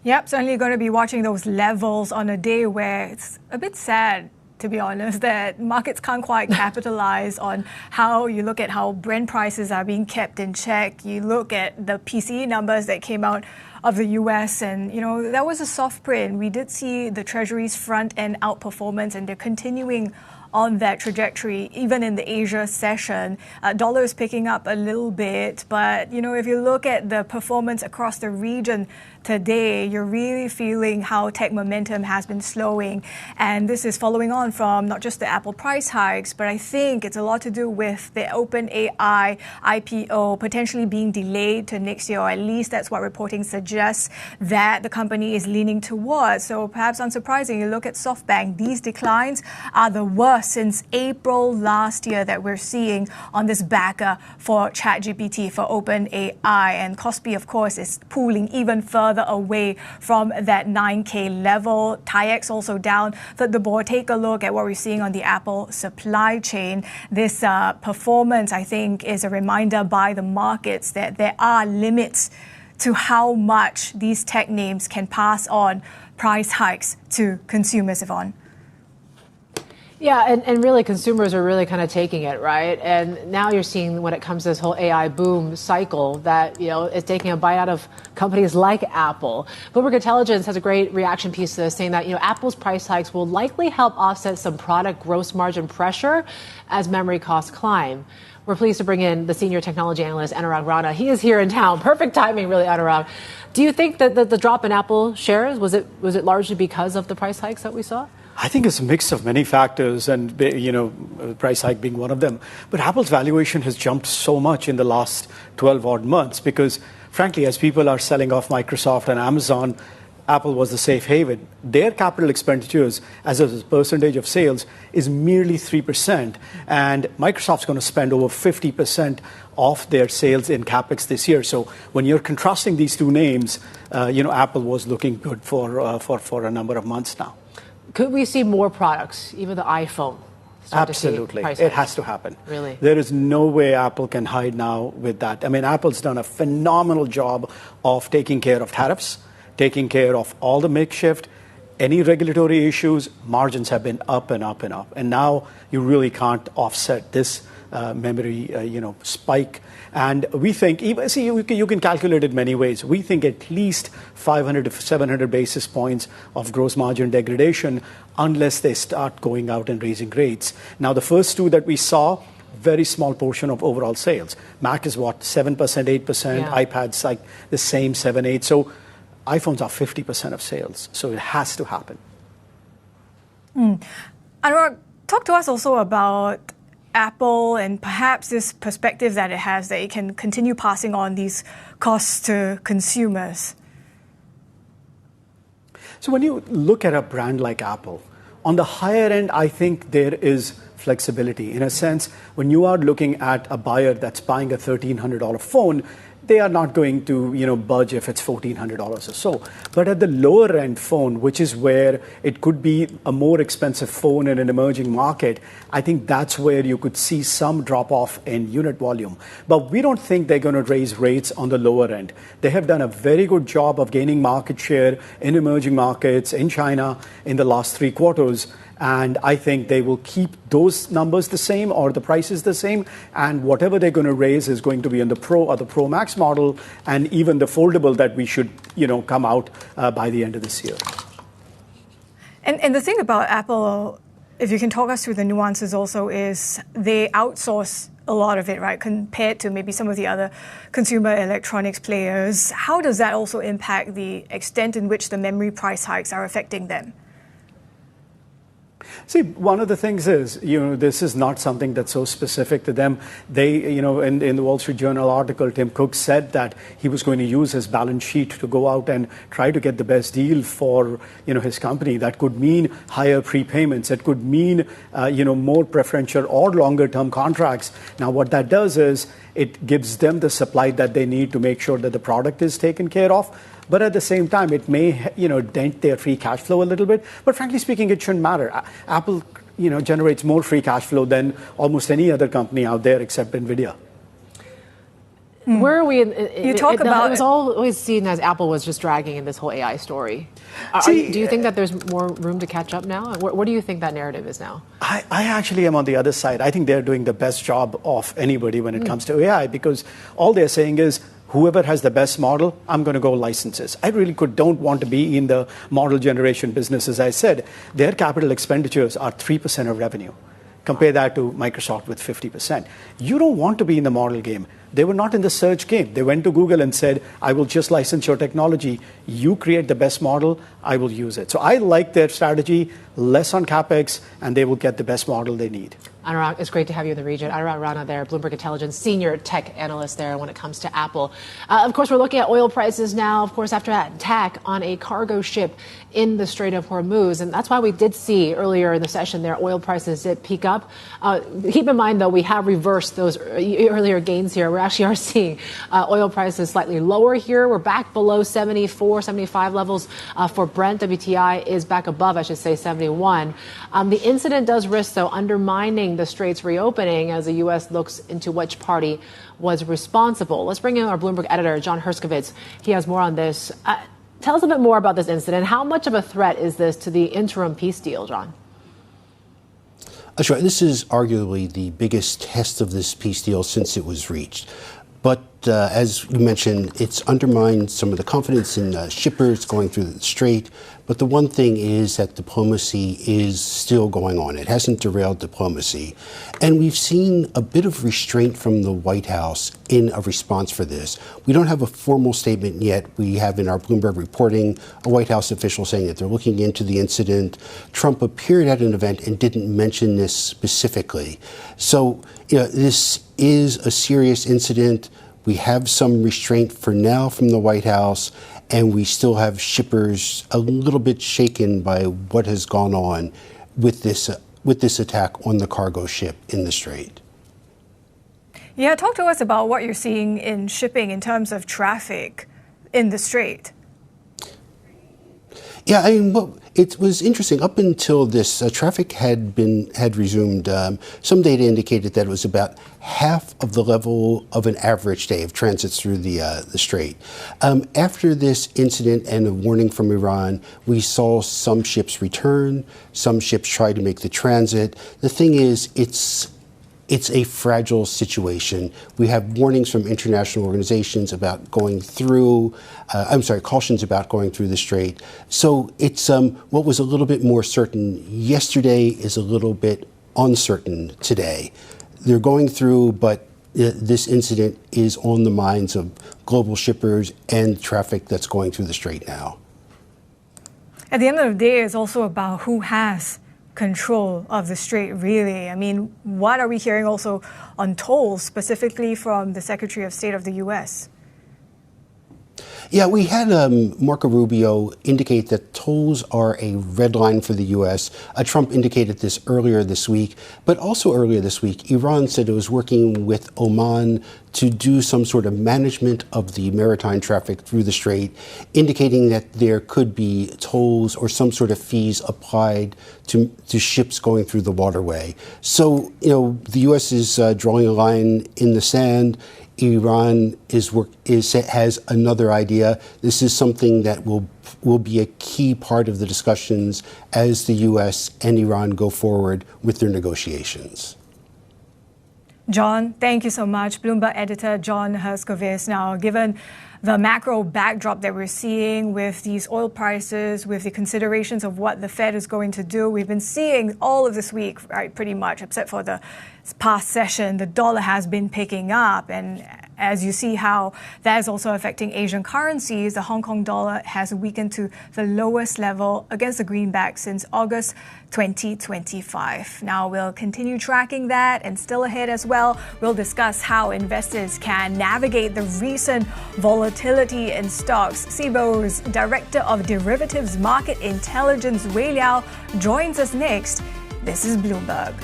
B: Yep, certainly going to be watching those levels on a day where it's a bit sad, to be honest, that markets can't quite capitalize on how you look at how Brent prices are being kept in check. You look at the PCE numbers that came out of the US, and that was a soft print. We did see the Treasury's front end outperformance, and they're continuing on that trajectory, even in the Asia session. Dollar is picking up a little bit, but if you look at the performance across the region today, you're really feeling how tech momentum has been slowing. And this is following on from not just the Apple price hikes, but I think it's a lot to do with the OpenAI IPO potentially being delayed to next year, or at least that's what reporting suggests that the company is leaning towards. So perhaps unsurprising, you look at SoftBank, these declines are the worst since April last year that we're seeing on this backer for ChatGPT, for OpenAI. And Kospi, of course, is pulling even further away from that 9K level. TAIEX also down. But the board, take a look at what we're seeing on the Apple supply chain. This performance, I think, is a reminder by the markets that there are limits to how much these tech names can pass on price hikes to consumers, Yvonne.
A: Yeah, and really consumers are really kind of taking it, right? And now you're seeing when it comes to this whole AI boom cycle that, it's taking a bite out of companies like Apple. Bloomberg Intelligence has a great reaction piece to this saying that, Apple's price hikes will likely help offset some product gross margin pressure as memory costs climb. We're pleased to bring in the senior technology analyst, Anurag Rana. He is here in town. Perfect timing, really, Anurag. Do you think that the drop in Apple shares, was it largely because of the price hikes that we saw?
I: I think it's a mix of many factors, and price hike being one of them. But Apple's valuation has jumped so much in the last 12 odd months because, frankly, as people are selling off Microsoft and Amazon, Apple was the safe haven. Their capital expenditures as a percentage of sales is merely 3%, and Microsoft's going to spend over 50% of their sales in capex this year. So when you're contrasting these two names, Apple was looking good for a number of months now.
A: Could we see more products, even the iPhone?
I: Absolutely. It has to happen.
A: Really?
I: There is no way Apple can hide now with that. I mean, Apple's done a phenomenal job of taking care of tariffs, taking care of all the makeshift, any regulatory issues, margins have been up and up and up. And now you really can't offset this memory spike. And we think, you can calculate it many ways. We think at least 500 to 700 basis points of gross margin degradation unless they start going out and raising rates. Now, the first two that we saw, very small portion of overall sales. Mac is what, 7%, 8%,
A: Yeah.
I: iPad's like the same, 7, 8. So iPhones are 50% of sales. So it has to happen.
B: Anurag, talk to us also about Apple and perhaps this perspective that it has that it can continue passing on these costs to consumers.
I: So when you look at a brand like Apple, on the higher end, I think there is flexibility. In a sense, when you are looking at a buyer that's buying a $1,300 phone, they are not going to, budge if it's $1,400 or so. But at the lower end phone, which is where it could be a more expensive phone in an emerging market, I think that's where you could see some drop off in unit volume. But we don't think they're going to raise rates on the lower end. They have done a very good job of gaining market share in emerging markets, in China, in the last 3 quarters. And I think they will keep those numbers the same or the prices the same. And whatever they're going to raise is going to be on the Pro or the Pro Max model and even the foldable that we should, come out by the end of this year.
B: And the thing about Apple, if you can talk us through the nuances also, is they outsource a lot of it, right, compared to maybe some of the other consumer electronics players. How does that also impact the extent in which the memory price hikes are affecting them?
I: See, one of the things is, this is not something that's so specific to them. They, in the Wall Street Journal article, Tim Cook said that he was going to use his balance sheet to go out and try to get the best deal for, his company. That could mean higher prepayments. It could mean, more preferential or longer term contracts. Now, what that does is it gives them the supply that they need to make sure that the product is taken care of. But at the same time, it may, dent their free cash flow a little bit. But frankly speaking, it shouldn't matter. Apple, generates more free cash flow than almost any other company out there except NVIDIA.
A: Where are we?
B: You talk about
A: it was always seen as Apple was just dragging in this whole AI story. Do you think that there's more room to catch up now? What do you think that narrative is now?
I: I actually am on the other side. I think they're doing the best job of anybody when it comes to AI because all they're saying is, whoever has the best model, I'm going to go licenses. I really don't want to be in the model generation business. As I said, their capital expenditures are 3% of revenue. Compare that to Microsoft with 50%. You don't want to be in the model game. They were not in the search game. They went to Google and said, I will just license your technology. You create the best model, I will use it. So I like their strategy, less on CapEx, and they will get the best model they need.
A: Anurag, it's great to have you in the region. Anurag Rana there, Bloomberg Intelligence, senior tech analyst there when it comes to Apple. Of course, we're looking at oil prices now, of course, after that attack on a cargo ship in the Strait of Hormuz. And that's why we did see earlier in the session there, oil prices did peak up. Keep in mind, though, we have reversed those earlier gains here. We actually are seeing oil prices slightly lower here. We're back below 74, 75 levels for Brent. WTI is back above, I should say, 71. The incident does risk, though, undermining the Strait's reopening as the U.S. looks into which party was responsible. Let's bring in our Bloomberg editor, John Herskovitz. He has more on this. Tell us a bit more about this incident. How much of a threat is this to the interim peace deal, John?
J: That's right. This is arguably the biggest test of this peace deal since it was reached. But as you mentioned, it's undermined some of the confidence in shippers going through the Strait. But the one thing is that diplomacy is still going on. It hasn't derailed diplomacy. And we've seen a bit of restraint from the White House in a response for this. We don't have a formal statement yet. We have in our Bloomberg reporting a White House official saying that they're looking into the incident. Trump appeared at an event and didn't mention this specifically. So, this is a serious incident. We have some restraint for now from the White House, and we still have shippers a little bit shaken by what has gone on with this attack on the cargo ship in the Strait.
B: Yeah, talk to us about what you're seeing in shipping in terms of traffic in the Strait.
J: Yeah, I mean, well, it was interesting. Up until this, traffic had resumed. Some data indicated that it was about half of the level of an average day of transits through the strait. After this incident and a warning from Iran, we saw some ships return, some ships try to make the transit. The thing is, it's a fragile situation. We have warnings from international organizations about going through, cautions about going through the strait. So it's what was a little bit more certain yesterday is a little bit uncertain today. They're going through, but this incident is on the minds of global shippers and traffic that's going through the strait now.
B: At the end of the day, it's also about who has control of the strait, really. I mean, what are we hearing also on tolls, specifically from the Secretary of State of the U.S.?
J: Yeah, we had Marco Rubio indicate that tolls are a red line for the U.S. Trump indicated this earlier this week, but also earlier this week, Iran said it was working with Oman to do some sort of management of the maritime traffic through the strait, indicating that there could be tolls or some sort of fees applied to ships going through the waterway. So, the U.S. is drawing a line in the sand. Iran has another idea. This is something that will be a key part of the discussions as the U.S. and Iran go forward with their negotiations.
B: John, thank you so much. Bloomberg editor John Herskovits. Now, given the macro backdrop that we're seeing with these oil prices, with the considerations of what the Fed is going to do, we've been seeing all of this week, right, pretty much, except for the past session, the dollar has been picking up. And as you see how that is also affecting Asian currencies, the Hong Kong dollar has weakened to the lowest level against the greenback since August 2025. Now, we'll continue tracking that, and still ahead as well, we'll discuss how investors can navigate the recent volatility in stocks. Cboe's Director of Derivatives Market Intelligence, Liao, joins us next. This is Bloomberg.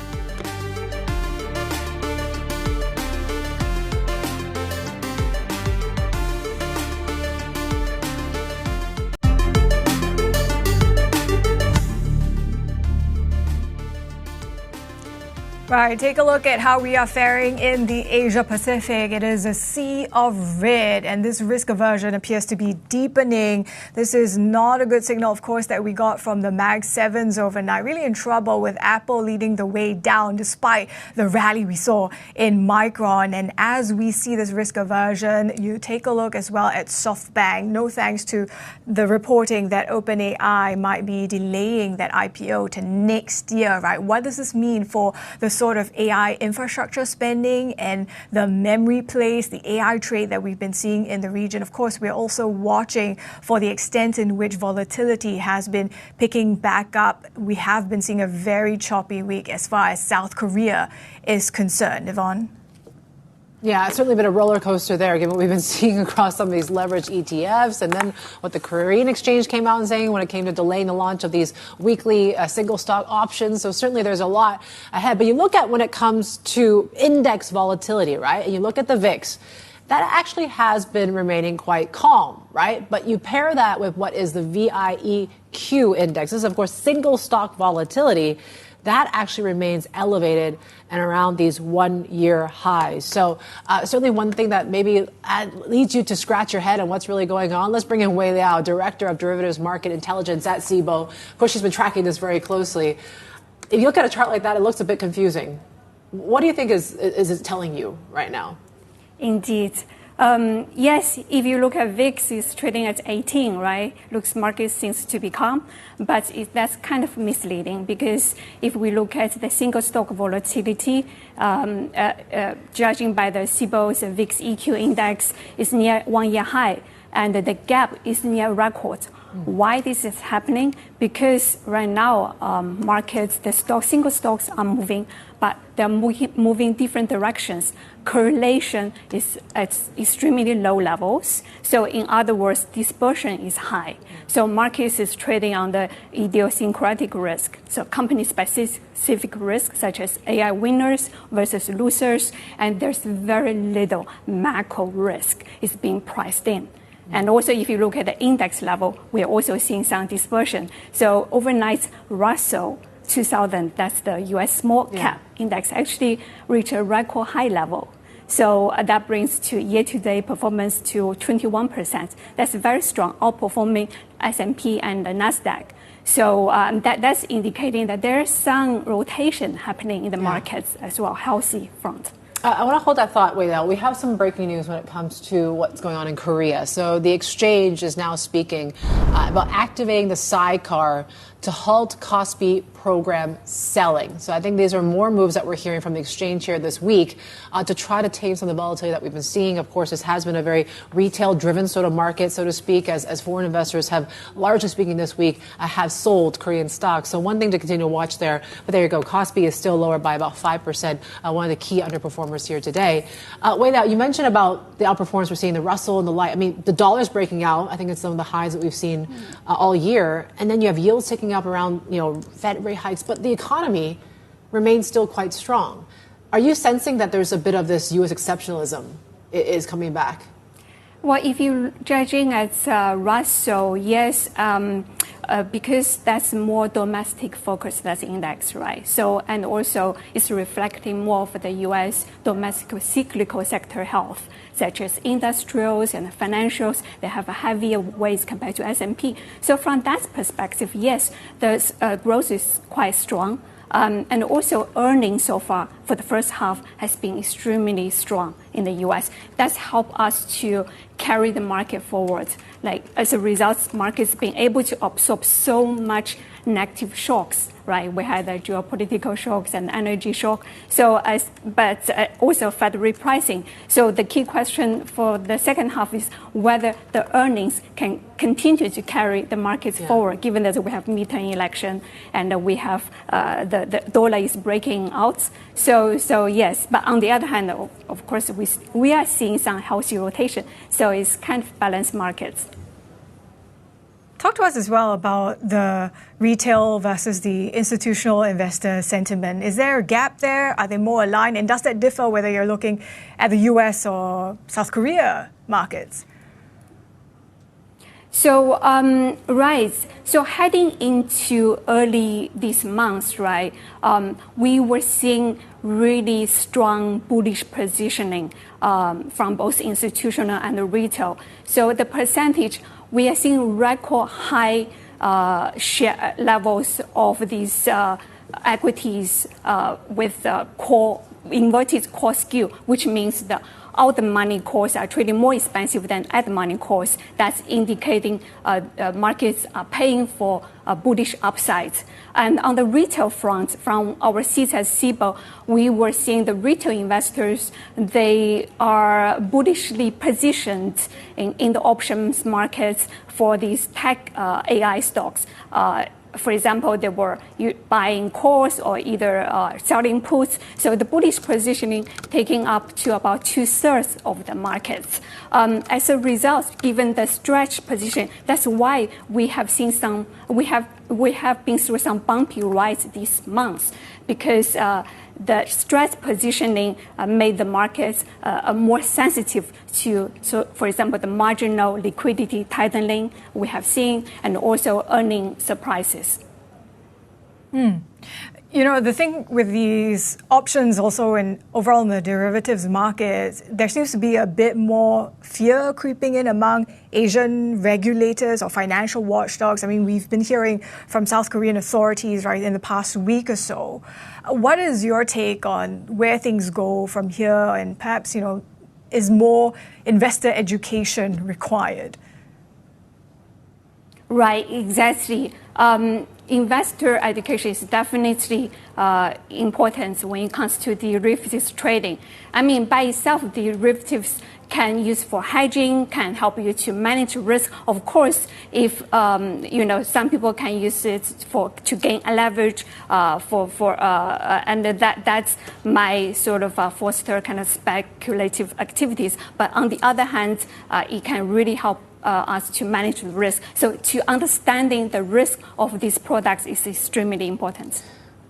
B: Right, take a look at how we are faring in the Asia Pacific. It is a sea of red, and this risk aversion appears to be deepening. This is not a good signal, of course, that we got from the Mag 7s overnight. Really in trouble with Apple leading the way down despite the rally we saw in Micron. And as we see this risk aversion, you take a look as well at SoftBank. No thanks to the reporting that OpenAI might be delaying that IPO to next year, right? What does this mean for the sort of AI infrastructure spending and the memory plays, the AI trade that we've been seeing in the region? Of course, we're also watching for the extent in which volatility has been picking back up. We have been seeing a very choppy week as far as South Korea is concerned. Yvonne?
A: Yeah, it's certainly been a roller coaster there, given what we've been seeing across some of these leveraged ETFs, and then what the Korean exchange came out and saying when it came to delaying the launch of these weekly single stock options. So certainly there's a lot ahead. But you look at when it comes to index volatility, right? And you look at the VIX. That actually has been remaining quite calm, right? But you pair that with what is the VIEQ index. This is, of course, single stock volatility. That actually remains elevated and around these one-year highs. So certainly one thing that maybe leads you to scratch your head on what's really going on. Let's bring in Liao, Director of Derivatives Market Intelligence at Cboe. Of course, she's been tracking this very closely. If you look at a chart like that, it looks a bit confusing. What do you think is it telling you right now?
K: Indeed. Yes, if you look at VIX, it's trading at 18, right? Looks market seems to be calm, but that's kind of misleading because if we look at the single stock volatility, judging by the Cboe's VIX EQ index, is near one-year high, and the gap is near record. Why this is happening? Because right now, markets, single stocks are moving, but they're moving different directions. Correlation is at extremely low levels. So in other words, dispersion is high. So markets is trading on the idiosyncratic risk. So company-specific risk, such as AI winners versus losers, and there's very little macro risk is being priced in. And also, if you look at the index level, we're also seeing some dispersion. So overnight, Russell 2000, that's the U.S. small cap index, actually reached a record high level. So that brings to year-to-date performance to 21%. That's very strong, outperforming S&P and the NASDAQ. So that's indicating that there's some rotation happening in the markets as well, healthy front.
A: I want to hold that thought, Liao. We have some breaking news when it comes to what's going on in Korea. So the exchange is now speaking about activating the sidecar to halt Kospi program selling. So I think these are more moves that we're hearing from the exchange here this week to try to tame some of the volatility that we've been seeing. Of course, this has been a very retail-driven sort of market, so to speak, as foreign investors have, largely speaking this week, have sold Korean stocks. So one thing to continue to watch there. But there you go. Kospi is still lower by about 5%, one of the key underperformers here today. Liao, you mentioned about the outperformance we're seeing, the Russell and the light. I mean, the dollar's breaking out. I think it's some of the highs that we've seen all year. And then you have yields ticking up around, Fed rate hikes, but the economy remains still quite strong. Are you sensing that there's a bit of this U.S. exceptionalism is coming back?
K: Well, if you're judging at Russell, yes, because that's more domestic focused, that's index, right? So, and also it's reflecting more of the U.S. domestic cyclical sector health, such as industrials and financials. They have a heavier weight compared to S&P. So from that perspective, yes, the growth is quite strong. And also earnings so far for the first half has been extremely strong in the U.S. That's helped us to carry the market forward. Like as a result, markets being able to absorb so much negative shocks, right? We had the geopolitical shocks and energy shock. So, but also Fed repricing. So the key question for the second half is whether the earnings can continue to carry the markets forward, given that we have midterm election and we have the dollar is breaking out. So yes, but on the other hand, of course, we are seeing some healthy rotation. So it's kind of balanced markets.
B: Talk to us as well about the retail versus the institutional investor sentiment. Is there a gap there? Are they more aligned? And does that differ whether you're looking at the US or South Korea markets?
K: So, right. So heading into early this month, right, we were seeing really strong bullish positioning from both institutional and retail. So the percentage, we are seeing record high share levels of these equities with inverted core skew, which means that out the money calls are trading more expensive than at the money calls. That's indicating markets are paying for bullish upsides. And on the retail front, from our seats at Cboe, we were seeing the retail investors, they are bullishly positioned in the options markets for these tech AI stocks. For example, they were buying calls or either selling puts. So the bullish positioning taking up to about 2/3 of the markets. As a result, given the stretch position, that's why we have seen we have been through some bumpy rides this month, because the stretch positioning made the markets more sensitive to, so for example, the marginal liquidity tightening we have seen, and also earning surprises.
B: The thing with these options also and overall in the derivatives market, there seems to be a bit more fear creeping in among Asian regulators or financial watchdogs. I mean, we've been hearing from South Korean authorities, right, in the past week or so. What is your take on where things go from here, and perhaps, is more investor education required?
K: Right, exactly. Investor education is definitely important when it comes to derivatives trading. I mean, by itself, derivatives can use for hedging, can help you to manage risk. Of course, if some people can use it to gain a leverage and that's my sort of foster kind of speculative activities. But on the other hand, it can really help us to manage the risk. So to understanding the risk of these products is extremely important.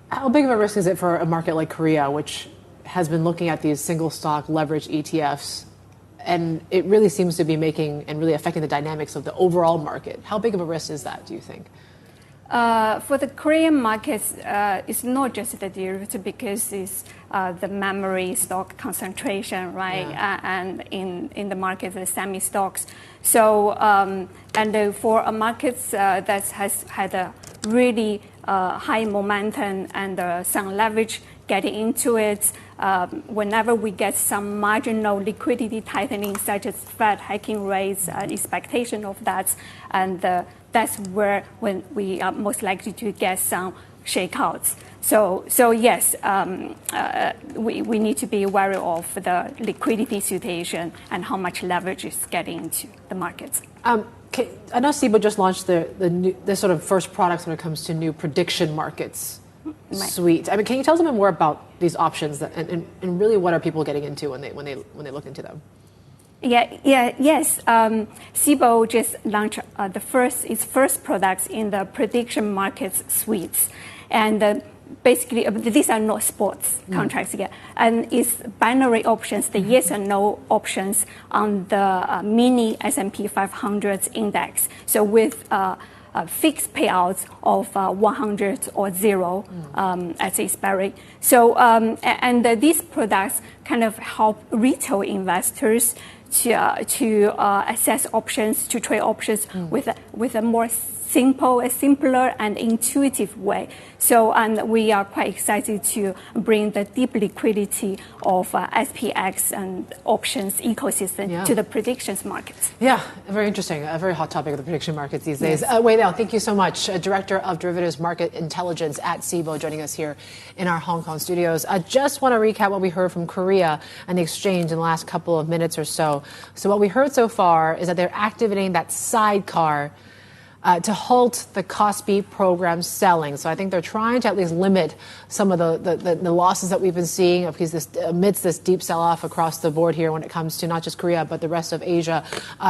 A: How big of a risk is it for a market like Korea, which has been looking at these single stock leverage ETFs? and it really seems to be making and really affecting the dynamics of the overall market. How big of a risk is that, do you think?
K: For the Korean markets, it's not just the derivative because it's the memory stock concentration, right? And in the market, the semi stocks. So, and for a market that has had a really high momentum and some leverage getting into it, whenever we get some marginal liquidity tightening, such as Fed hiking rates, expectation of that, and that's where when we are most likely to get some shakeouts. So yes, we need to be wary of the liquidity situation and how much leverage is getting into the markets.
A: I know Cboe just launched the sort of first products when it comes to new prediction markets suite. I mean, can you tell us a bit more about these options and really what are people getting into when they look into them?
K: Yes. Cboe just launched its first products in the prediction markets suites, and basically these are not sports contracts yet, and it's binary options, the yes and no options on the mini S&P 500 index. So with fixed payouts of 100 or 0 as expiry. So and these products kind of help retail investors to assess options, to trade options with a more simpler and intuitive way. So, and we are quite excited to bring the deep liquidity of SPX and options ecosystem to the predictions markets.
A: Yeah, very interesting. A very hot topic of the prediction markets these days. Wei Liao, thank you so much. Director of Derivatives Market Intelligence at Cboe, joining us here in our Hong Kong studios. I just want to recap what we heard from Korea and the exchange in the last couple of minutes or so. So what we heard so far is that they're activating that sidecar to halt the Kospi program selling. So I think they're trying to at least limit some of the losses that we've been seeing because amidst this deep sell-off across the board here when it comes to not just Korea, but the rest of Asia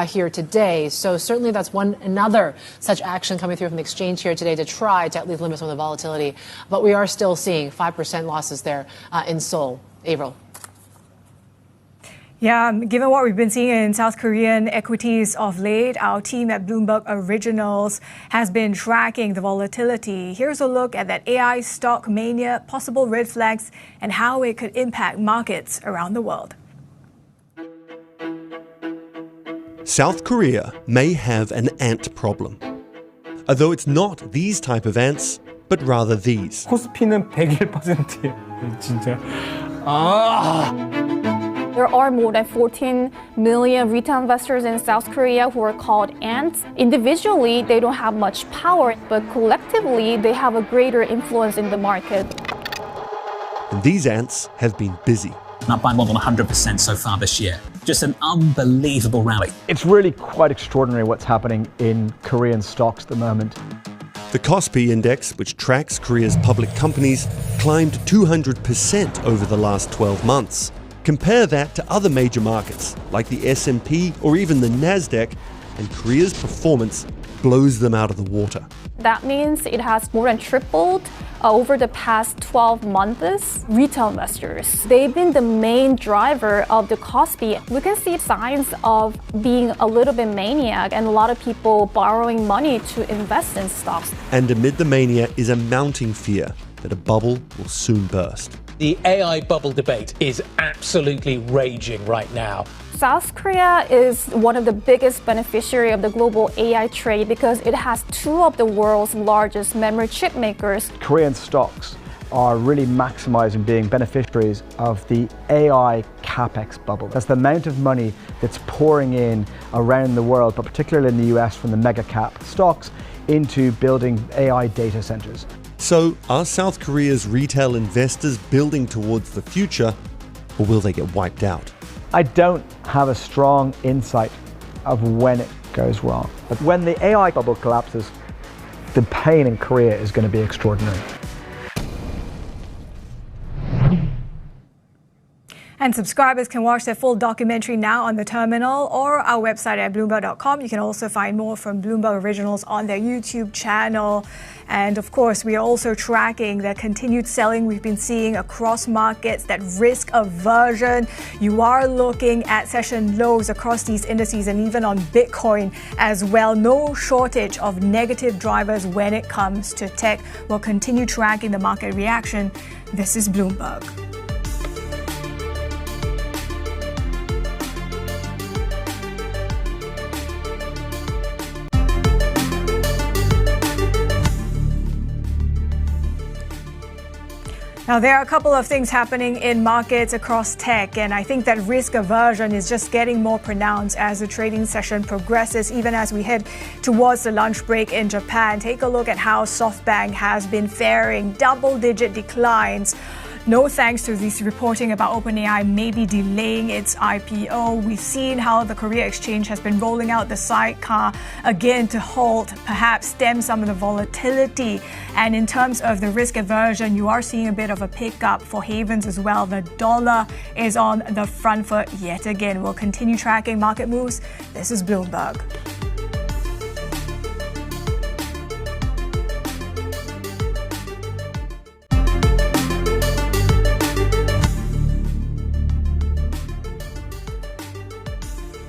A: here today. So certainly that's another such action coming through from the exchange here today to try to at least limit some of the volatility. But we are still seeing 5% losses there in Seoul. Avril.
B: Yeah, given what we've been seeing in South Korean equities of late, our team at Bloomberg Originals has been tracking the volatility. Here's a look at that AI stock mania, possible red flags, and how it could impact markets around the world.
L: South Korea may have an ant problem. Although it's not these type of ants, but rather these.
M: 코스피는 101%예요. 진짜.
N: There are more than 14 million retail investors in South Korea who are called ants. Individually, they don't have much power, but collectively, they have a greater influence in the market.
L: And these ants have been busy.
O: Up by more than 100% so far this year. Just an unbelievable rally.
M: It's really quite extraordinary what's happening in Korean stocks at the moment.
L: The Kospi index, which tracks Korea's public companies, climbed 200% over the last 12 months. Compare that to other major markets, like the S&P or even the Nasdaq, and Korea's performance blows them out of the water.
N: That means it has more than tripled over the past 12 months. Retail investors, they've been the main driver of the Kospi. We can see signs of being a little bit maniac and a lot of people borrowing money to invest in stocks.
L: And amid the mania is a mounting fear that a bubble will soon burst.
P: The AI bubble debate is absolutely raging right now.
N: South Korea is one of the biggest beneficiaries of the global AI trade because it has two of the world's largest memory chip makers.
M: Korean stocks are really maximizing being beneficiaries of the AI capex bubble. That's the amount of money that's pouring in around the world, but particularly in the US from the mega cap stocks into building AI data centers.
L: So, are South Korea's retail investors building towards the future, or will they get wiped out?
M: I don't have a strong insight of when it goes wrong. But when the AI bubble collapses, the pain in Korea is going to be extraordinary.
B: And subscribers can watch their full documentary now on the terminal or our website at Bloomberg.com. You can also find more from Bloomberg Originals on their YouTube channel. And of course, we are also tracking the continued selling we've been seeing across markets, that risk aversion. You are looking at session lows across these indices and even on Bitcoin as well. No shortage of negative drivers when it comes to tech. We'll continue tracking the market reaction. This is Bloomberg. Now, there are a couple of things happening in markets across tech, and I think that risk aversion is just getting more pronounced as the trading session progresses, even as we head towards the lunch break in Japan. Take a look at how SoftBank has been faring, double-digit declines. No thanks to this reporting about OpenAI maybe delaying its IPO. We've seen how the Korea Exchange has been rolling out the sidecar again to halt, perhaps stem some of the volatility. And in terms of the risk aversion, you are seeing a bit of a pickup for havens as well. The dollar is on the front foot yet again. We'll continue tracking market moves. This is Bloomberg.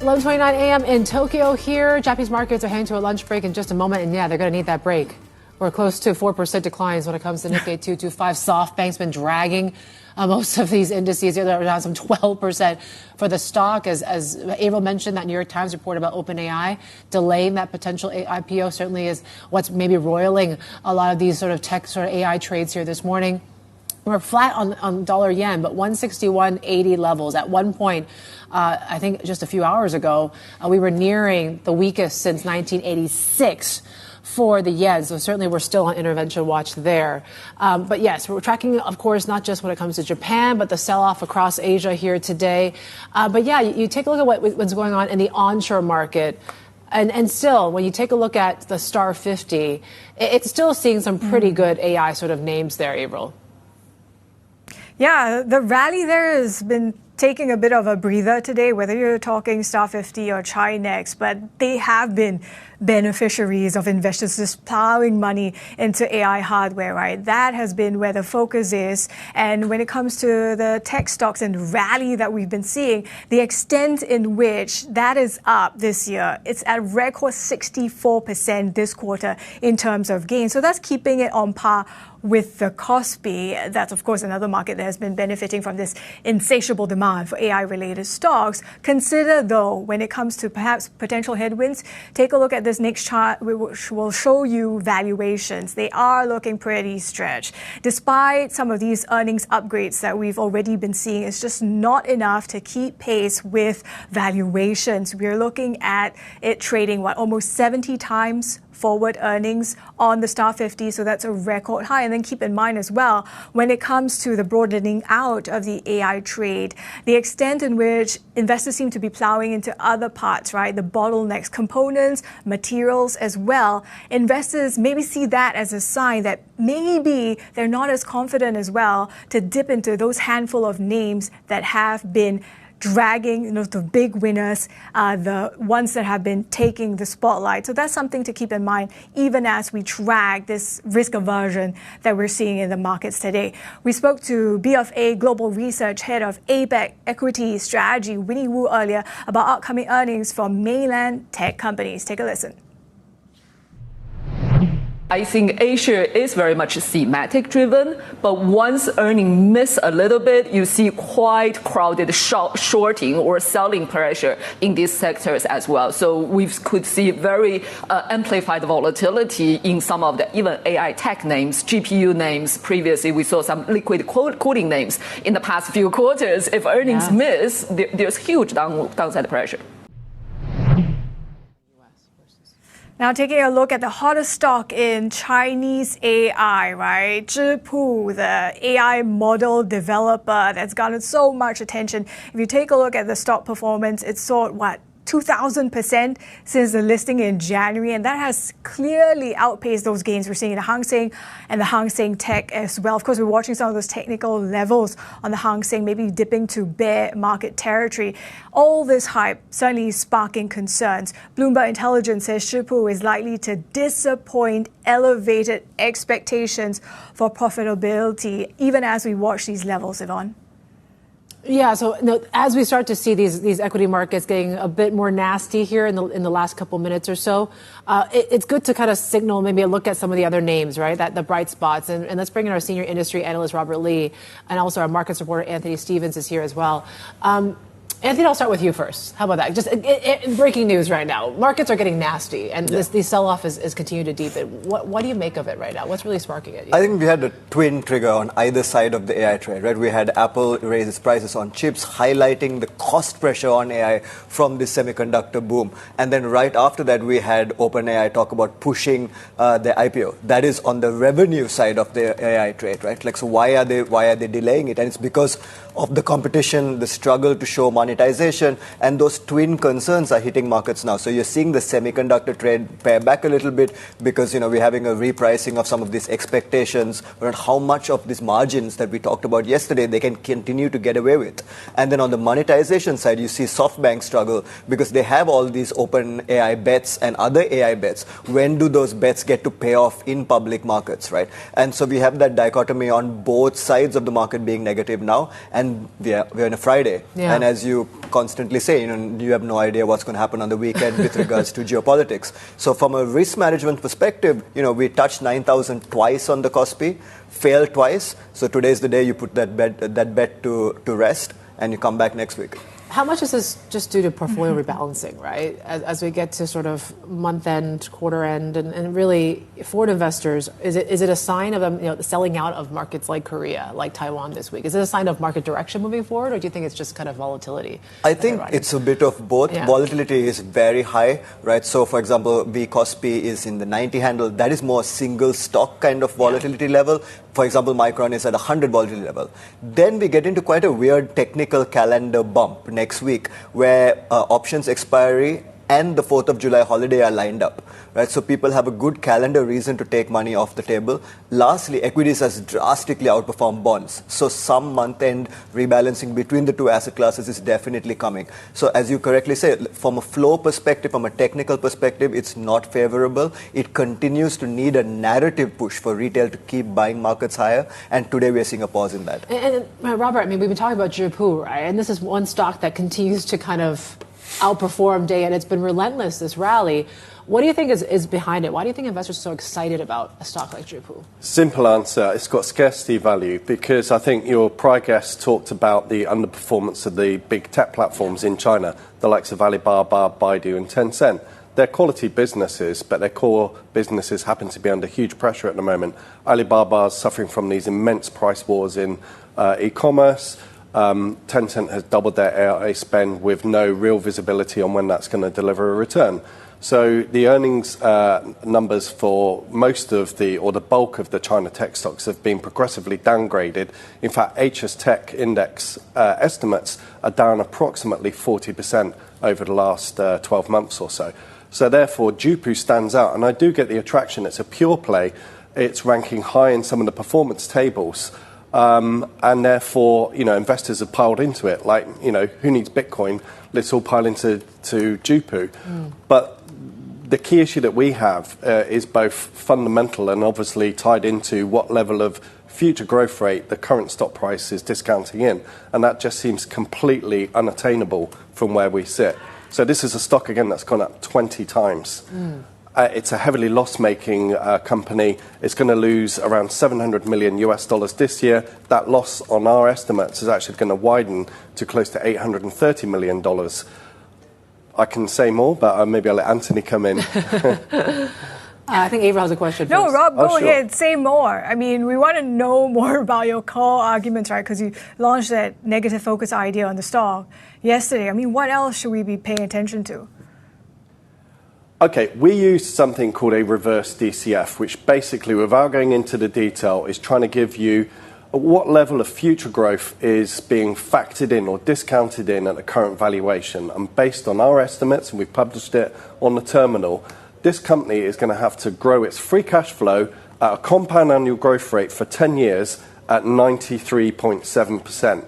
A: .29 a.m. in Tokyo here. Japanese markets are heading to a lunch break in just a moment, and yeah, they're going to need that break. We're close to 4% declines when it comes to Nikkei 225. SoftBank's been dragging most of these indices. They're down some 12% for the stock. As Avril mentioned, that New York Times report about OpenAI delaying that potential IPO certainly is what's maybe roiling a lot of these sort of tech sort of AI trades here this morning. We're flat on dollar yen, but 161.80 levels. At one point, I think just a few hours ago, we were nearing the weakest since 1986 for the yen. So certainly we're still on intervention watch there. But yes, we're tracking, of course, not just when it comes to Japan, but the sell-off across Asia here today. But yeah, you take a look at what's going on in the onshore market. And still, when you take a look at the Star 50, it's still seeing some pretty good AI sort of names there, Avril.
B: Yeah, the rally there has been taking a bit of a breather today, whether you're talking Star 50 or Chinex, but they have been beneficiaries of investors just plowing money into AI hardware, right? That has been where the focus is. And when it comes to the tech stocks and rally that we've been seeing, the extent in which that is up this year, it's at a record 64% this quarter in terms of gain. So that's keeping it on par with the Kospi. That's, of course, another market that has been benefiting from this insatiable demand for AI-related stocks. Consider, though, when it comes to perhaps potential headwinds, take a look at this next chart, which will show you valuations. They are looking pretty stretched. Despite some of these earnings upgrades that we've already been seeing, it's just not enough to keep pace with valuations. We're looking at it trading, almost 70 times forward earnings on the Star 50, so that's a record high. And then keep in mind as well, when it comes to the broadening out of the AI trade, the extent in which investors seem to be plowing into other parts, right? The bottlenecks, components, materials as well. Investors maybe see that as a sign that maybe they're not as confident as well to dip into those handful of names that have been dragging, the big winners, the ones that have been taking the spotlight. So that's something to keep in mind, even as we track this risk aversion that we're seeing in the markets today. We spoke to BofA Global Research Head of APEC Equity Strategy, Winnie earlier, about upcoming earnings from mainland tech companies. Take a listen.
E: I think Asia is very much thematic driven, but once earnings miss a little bit, you see quite crowded shorting or selling pressure in these sectors as well. So we could see very amplified volatility in some of the even AI tech names, GPU names. Previously, we saw some liquid cooling names in the past few quarters. If earnings miss, there's huge downside pressure.
B: Now, taking a look at the hottest stock in Chinese AI, right? Zhipu, the AI model developer that's gotten so much attention. If you take a look at the stock performance, it soared, 2,000% since the listing in January, and that has clearly outpaced those gains we're seeing in the Hang Seng and the Hang Seng Tech as well. Of course, we're watching some of those technical levels on the Hang Seng, maybe dipping to bear market territory. All this hype certainly sparking concerns. Bloomberg Intelligence says Zhipu is likely to disappoint elevated expectations for profitability, even as we watch these levels, Yvonne.
A: Yeah, so as we start to see these equity markets getting a bit more nasty here in the last couple minutes or so, it's good to kind of signal maybe a look at some of the other names, right? That the bright spots, and let's bring in our senior industry analyst Robert Lee, and also our markets reporter Anthony Stevens is here as well. Anthony, I'll start with you first. How about that? Just breaking news right now. Markets are getting nasty, and this sell-off is continuing to deepen. What do you make of it right now? What's really sparking it?
Q: I think we had a twin trigger on either side of the AI trade, right? We had Apple raise its prices on chips, highlighting the cost pressure on AI from this semiconductor boom. And then right after that, we had OpenAI talk about pushing the IPO. That is on the revenue side of the AI trade, right? Like, so why are they delaying it? And it's because of the competition, the struggle to show monetization, and those twin concerns are hitting markets now. So you're seeing the semiconductor trade pare back a little bit because, we're having a repricing of some of these expectations around how much of these margins that we talked about yesterday they can continue to get away with. And then on the monetization side, you see SoftBank struggle because they have all these open AI bets and other AI bets. When do those bets get to pay off in public markets, right? And so we have that dichotomy on both sides of the market being negative now. And we're on a Friday. Yeah. And as you constantly say, you have no idea what's going to happen on the weekend with regards to geopolitics. So from a risk management perspective, we touched 9,000 twice on the Kospi, failed twice. So today's the day you put that bet to rest, and you come back next week.
A: How much is this just due to portfolio rebalancing, right? As we get to sort of month end, quarter end, and really forward investors, is it a sign of them selling out of markets like Korea, like Taiwan this week? Is it a sign of market direction moving forward, or do you think it's just kind of volatility?
Q: I think it's a bit of both. Yeah. Volatility is very high, right? So, for example, Kospi is in the 90 handle. That is more single stock kind of volatility level. For example, Micron is at 100 volatility level. Then we get into quite a weird technical calendar bump next week where options expiry and the 4th of July holiday are lined up, right? So people have a good calendar reason to take money off the table. Lastly, equities has drastically outperformed bonds. So some month-end rebalancing between the two asset classes is definitely coming. So as you correctly say, from a flow perspective, from a technical perspective, it's not favorable. It continues to need a narrative push for retail to keep buying markets higher. And today we're seeing a pause in that.
A: And Robert, we've been talking about Zhipu, right? And this is one stock that continues to kind of outperform day, and it's been relentless, this rally. What do you think is behind it? Why do you think investors are so excited about a stock like Zhipu?
R: Simple answer. It's got scarcity value because I think your prior guest talked about the underperformance of the big tech platforms in China, the likes of Alibaba, Baidu and Tencent. They're quality businesses, but their core businesses happen to be under huge pressure at the moment. Alibaba is suffering from these immense price wars in e-commerce. Tencent has doubled their AI spend with no real visibility on when that's going to deliver a return. So the earnings numbers for most of the bulk of the China tech stocks have been progressively downgraded. In fact, HS Tech Index estimates are down approximately 40% over the last 12 months or so. So therefore, Zhipu stands out. And I do get the attraction. It's a pure play. It's ranking high in some of the performance tables. And therefore, investors have piled into it. Like, who needs Bitcoin? Let's all pile into Zhipu. But the key issue that we have is both fundamental and obviously tied into what level of future growth rate the current stock price is discounting in. And that just seems completely unattainable from where we sit. So this is a stock, again, that's gone up 20 times. It's a heavily loss-making company. It's going to lose around $700 million this year. That loss on our estimates is actually going to widen to close to $830 million. I can say more, but maybe I'll let Anthony come in.
A: I think Avril has a question.
B: No,
A: first.
B: Rob, go ahead. Say more. We want to know more about your core arguments, right? Because you launched that negative focus idea on the stock yesterday. What else should we be paying attention to?
R: Okay, we use something called a reverse DCF, which basically, without going into the detail, is trying to give you at what level of future growth is being factored in or discounted in at the current valuation. And based on our estimates, and we've published it on the terminal, this company is going to have to grow its free cash flow at a compound annual growth rate for 10 years at 93.7%.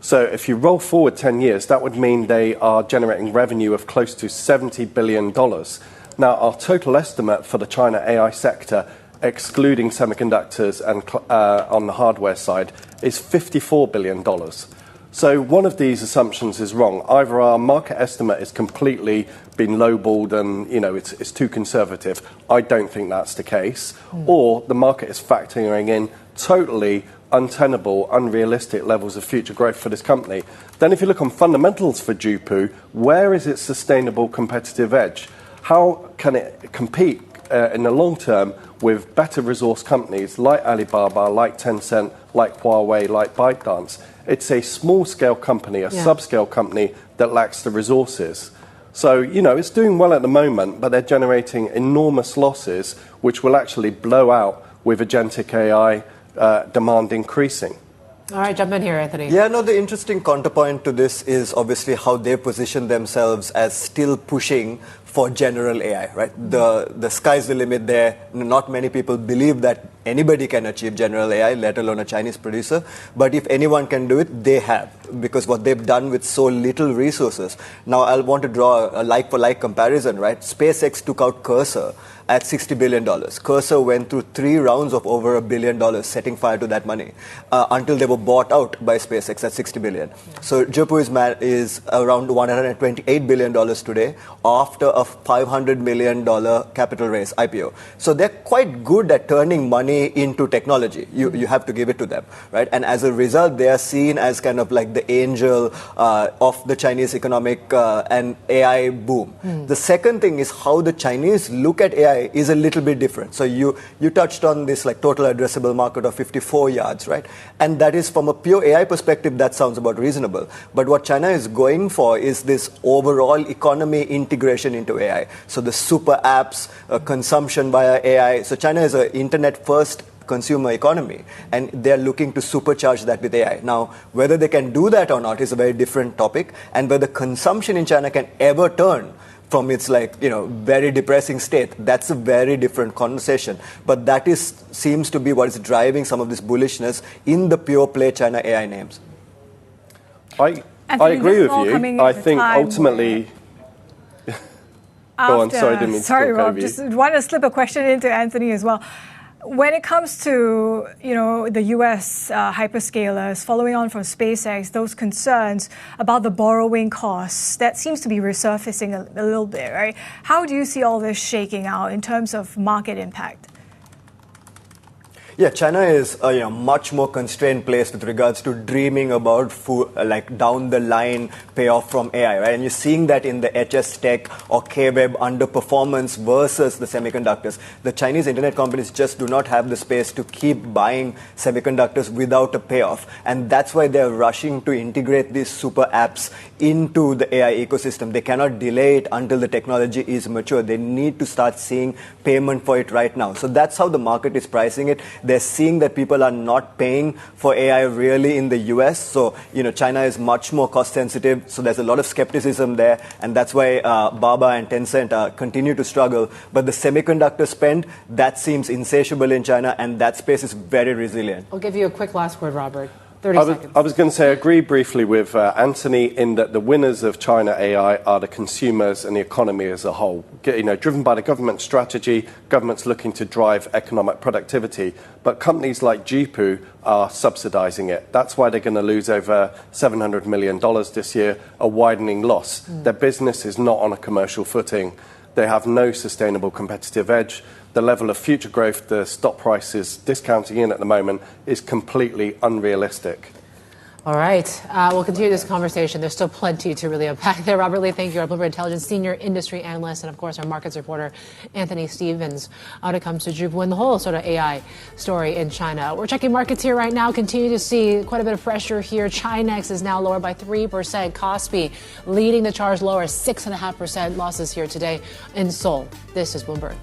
R: So if you roll forward 10 years, that would mean they are generating revenue of close to $70 billion. Now, our total estimate for the China AI sector, excluding semiconductors and on the hardware side, is $54 billion. So one of these assumptions is wrong. Either our market estimate is completely been lowballed and it's too conservative. I don't think that's the case. Or the market is factoring in totally untenable, unrealistic levels of future growth for this company. Then if you look on fundamentals for Zhipu, where is its sustainable competitive edge? How can it compete in the long term with better resource companies like Alibaba, like Tencent, like Huawei, like ByteDance? It's a small-scale company, a subscale company that lacks the resources. So, it's doing well at the moment, but they're generating enormous losses, which will actually blow out with agentic AI demand increasing.
A: All right, jump in here, Anthony.
Q: Yeah, no, the interesting counterpoint to this is obviously how they position themselves as still pushing for general AI, right? The sky's the limit there. Not many people believe that anybody can achieve general AI, let alone a Chinese producer. But if anyone can do it, they have, because what they've done with so little resources. Now, I'll want to draw a like-for-like comparison, right? SpaceX took out Cursor at $60 billion. Cursor went through 3 rounds of over $1 billion, setting fire to that money, until they were bought out by SpaceX at $60 billion. So Zhipu is around $128 billion today, after a $500 million capital raise, IPO. So they're quite good at turning money into technology. You have to give it to them, right? And as a result, they are seen as kind of like the angel of the Chinese economic and AI boom. The second thing is how the Chinese look at AI is a little bit different. So you touched on this like total addressable market of 54 yards, right? And that is from a pure AI perspective, that sounds about reasonable. But what China is going for is this overall economy integration into AI. So the super apps, consumption via AI. So China is an internet-first consumer economy, and they're looking to supercharge that with AI. Now, whether they can do that or not is a very different topic, and whether consumption in China can ever turn from its very depressing state, that's a very different conversation. But that seems to be what is driving some of this bullishness in the pure play China AI names.
R: I agree with you. I think ultimately... Go on, sorry, I didn't mean to talk over you.
B: Rob, just want to slip a question into Anthony as well. When it comes to the U.S. hyperscalers, following on from SpaceX, those concerns about the borrowing costs, that seems to be resurfacing a little bit, right? How do you see all this shaking out in terms of market impact?
Q: Yeah, China is a much more constrained place with regards to dreaming about down the line payoff from AI, right? And you're seeing that in the HS Tech or K-Web underperformance versus the semiconductors. The Chinese internet companies just do not have the space to keep buying semiconductors without a payoff. And that's why they're rushing to integrate these super apps into the AI ecosystem. They cannot delay it until the technology is mature. They need to start seeing payment for it right now. So that's how the market is pricing it. They're seeing that people are not paying for AI really in the US. So, China is much more cost sensitive. So there's a lot of skepticism there. And that's why Baba and Tencent continue to struggle. But the semiconductor spend, that seems insatiable in China. And that space is very resilient.
A: I'll give you a quick last word, Robert. 30 seconds.
R: I was going to say, I agree briefly with Anthony in that the winners of China AI are the consumers and the economy as a whole. Driven by the government strategy, government's looking to drive economic productivity, but companies like Zhipu are subsidizing it. That's why they're going to lose over $700 million this year, a widening loss. Their business is not on a commercial footing. They have no sustainable competitive edge. The level of future growth the stock price is discounting in at the moment is completely unrealistic.
A: All right. We'll continue this conversation. There's still plenty to really unpack there. Robert Lee, thank you. Our Bloomberg Intelligence Senior Industry Analyst, and, of course, our markets reporter, Anthony Stevens, when it comes to Zhipu and the whole sort of AI story in China. We're checking markets here right now. Continue to see quite a bit of pressure here. Chinex is now lower by 3%. Kospi leading the charge lower, 6.5% losses here today in Seoul. This is Bloomberg.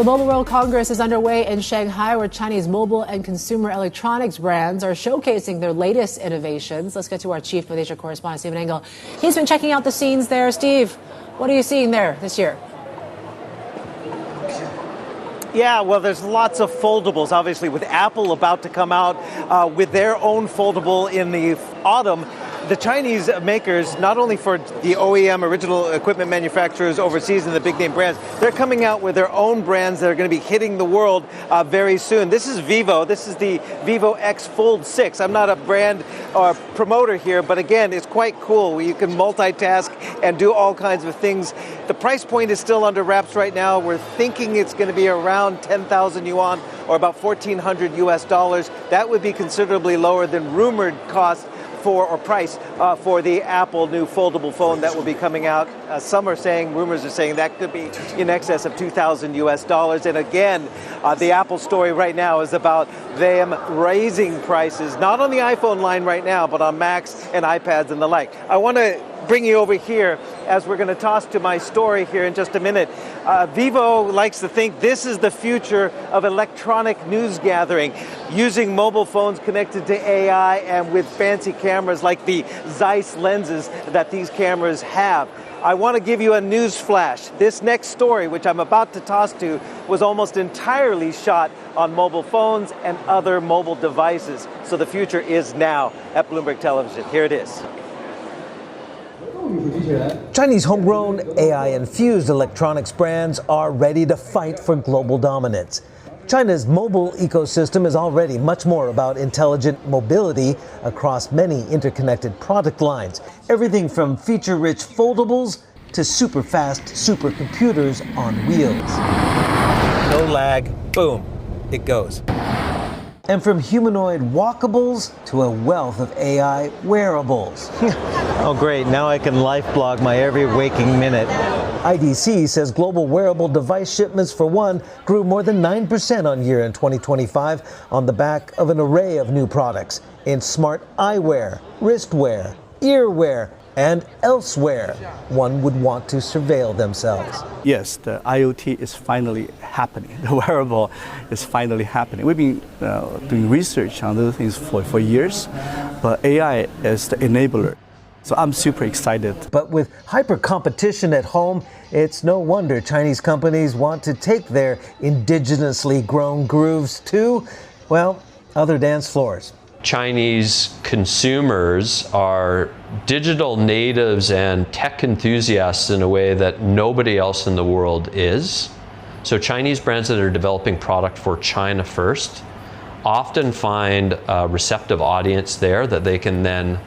A: The Mobile World Congress is underway in Shanghai, where Chinese mobile and consumer electronics brands are showcasing their latest innovations. Let's get to our chief of Asia correspondent, Stephen Engel. He's been checking out the scenes there. Steve, what are you seeing there this year?
D: Yeah, well, there's lots of foldables, obviously, with Apple about to come out with their own foldable in the autumn. The Chinese makers, not only for the OEM original equipment manufacturers overseas and the big name brands, they're coming out with their own brands that are going to be hitting the world very soon. This is Vivo. This is the Vivo X Fold 6. I'm not a brand or promoter here, but again, it's quite cool. You can multitask and do all kinds of things. The price point is still under wraps right now. We're thinking it's going to be around 10,000 yuan or about $1,400 US. That would be considerably lower than rumored cost price for the Apple new foldable phone that will be coming out. Some are saying, rumors are saying that could be in excess of $2,000 US. And again, the Apple story right now is about them raising prices, not on the iPhone line right now, but on Macs and iPads and the like. I want to bring you over here as we're going to toss to my story here in just a minute. Vivo likes to think this is the future of electronic news gathering, using mobile phones connected to AI and with fancy cameras like the Zeiss lenses that these cameras have. I want to give you a news flash. This next story, which I'm about to toss to, was almost entirely shot on mobile phones and other mobile devices. So the future is now at Bloomberg Television. Here it is.
S: Chinese homegrown AI-infused electronics brands are ready to fight for global dominance. China's mobile ecosystem is already much more about intelligent mobility across many interconnected product lines. Everything from feature-rich foldables to super-fast supercomputers on wheels. No lag, boom, it goes. And from humanoid walkables to a wealth of AI wearables.
D: Oh, great. Now I can life blog my every waking minute.
S: IDC says global wearable device shipments, for one, grew more than 9% on year in 2025 on the back of an array of new products in smart eyewear, wristwear, earwear, and elsewhere one would want to surveil themselves.
I: Yes, the IoT is finally happening. The wearable is finally happening. We've been doing research on those things for years, but AI is the enabler. So I'm super excited.
S: But with hyper competition at home, it's no wonder Chinese companies want to take their indigenously grown grooves to, well, other dance floors.
T: Chinese consumers are digital natives and tech enthusiasts in a way that nobody else in the world is. So Chinese brands that are developing product for China first often find a receptive audience there that they can then,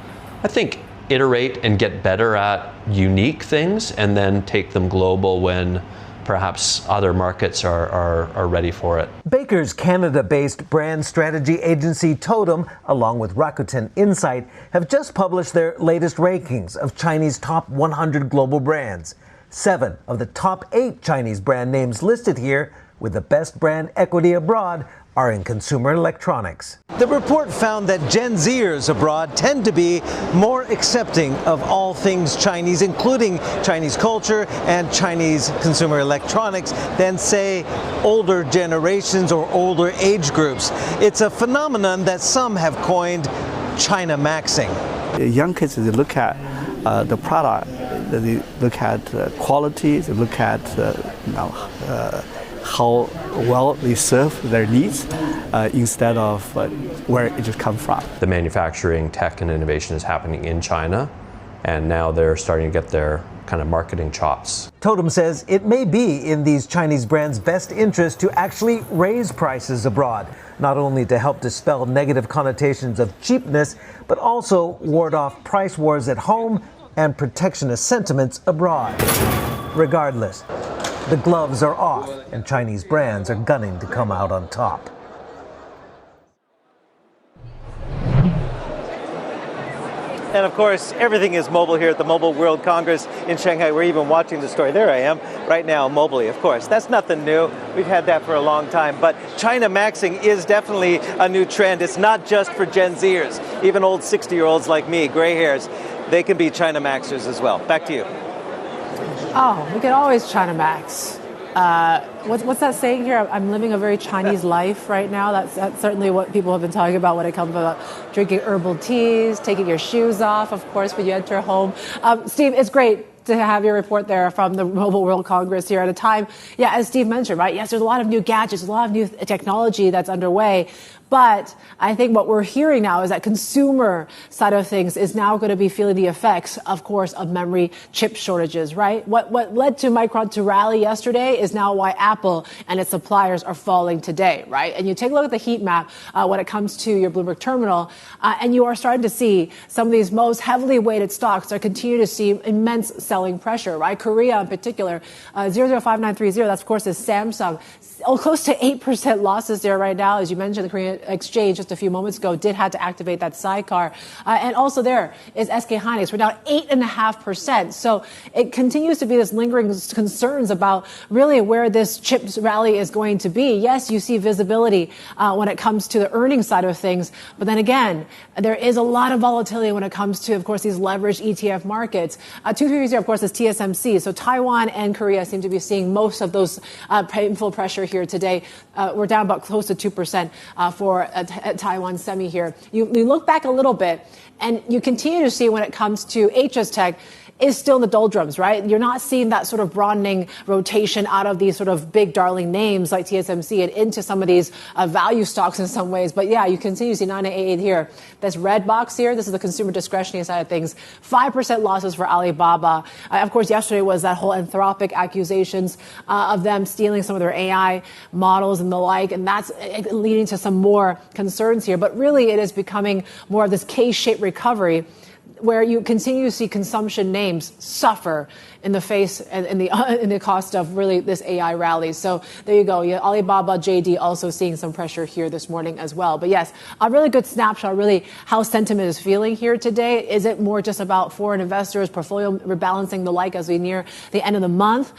T: I think, iterate and get better at unique things and then take them global when perhaps other markets are ready for it.
S: Baker's Canada-based brand strategy agency Totem, along with Rakuten Insight, have just published their latest rankings of Chinese top 100 global brands. 7 of the top 8 Chinese brand names listed here, with the best brand equity abroad, are in consumer electronics.
D: The report found that Gen Zers abroad tend to be more accepting of all things Chinese, including Chinese culture and Chinese consumer electronics, than, say, older generations or older age groups. It's a phenomenon that some have coined China maxing.
I: Young kids, they look at the product, they look at quality, they look at how well they serve their needs instead of where it just comes from.
T: The manufacturing, tech, and innovation is happening in China, and now they're starting to get their kind of marketing chops.
S: Totem says it may be in these Chinese brands' best interest to actually raise prices abroad, not only to help dispel negative connotations of cheapness, but also ward off price wars at home and protectionist sentiments abroad. Regardless, the gloves are off, and Chinese brands are gunning to come out on top.
D: And of course, everything is mobile here at the Mobile World Congress in Shanghai. We're even watching the story. There I am, right now, mobily, of course. That's nothing new. We've had that for a long time. But China maxing is definitely a new trend. It's not just for Gen Zers. Even old 60-year-olds like me, gray hairs, they can be China maxers as well. Back to you.
A: Oh, we can always China max. What's that saying here? I'm living a very Chinese life right now. That's certainly what people have been talking about when it comes about drinking herbal teas, taking your shoes off, of course, when you enter home. Steve, it's great to have your report there from the Mobile World Congress here at a time. Yeah, as Steve mentioned, right? Yes, there's a lot of new gadgets, a lot of new technology that's underway. But I think what we're hearing now is that consumer side of things is now going to be feeling the effects, of course, of memory chip shortages, right? What led to Micron to rally yesterday is now why Apple and its suppliers are falling today, right? And you take a look at the heat map when it comes to your Bloomberg terminal, and you are starting to see some of these most heavily weighted stocks that continue to see immense selling pressure, right? Korea in particular, 005930, that's of course is Samsung. Close to 8% losses there right now. As you mentioned, the Korean exchange just a few moments ago did have to activate that sidecar. And also there is SK Hynix. We're down 8.5%. So it continues to be this lingering concerns about really where this chips rally is going to be. Yes, you see visibility when it comes to the earnings side of things. But then again, there is a lot of volatility when it comes to, of course, these leveraged ETF markets. 230, of course, is TSMC. So Taiwan and Korea seem to be seeing most of those painful pressure here today. We're down about close to 2% for Taiwan Semi here. You look back a little bit and you continue to see when it comes to HS Tech is still in the doldrums, right? You're not seeing that sort of broadening rotation out of these sort of big darling names like TSMC and into some of these value stocks in some ways. But yeah, you continue to see 9888 here. This red box here, this is the consumer discretionary side of things. 5% losses for Alibaba. Of course, yesterday was that whole Anthropic accusations of them stealing some of their AI models and the like. And that's leading to some more concerns here. But really, it is becoming more of this K-shaped recovery where you continue to see consumption names suffer in the face and in the cost of really this AI rally. So there you go. Alibaba, JD also seeing some pressure here this morning as well. But yes, a really good snapshot, really how sentiment is feeling here today. Is it more just about foreign investors, portfolio rebalancing the like as we near the end of the month?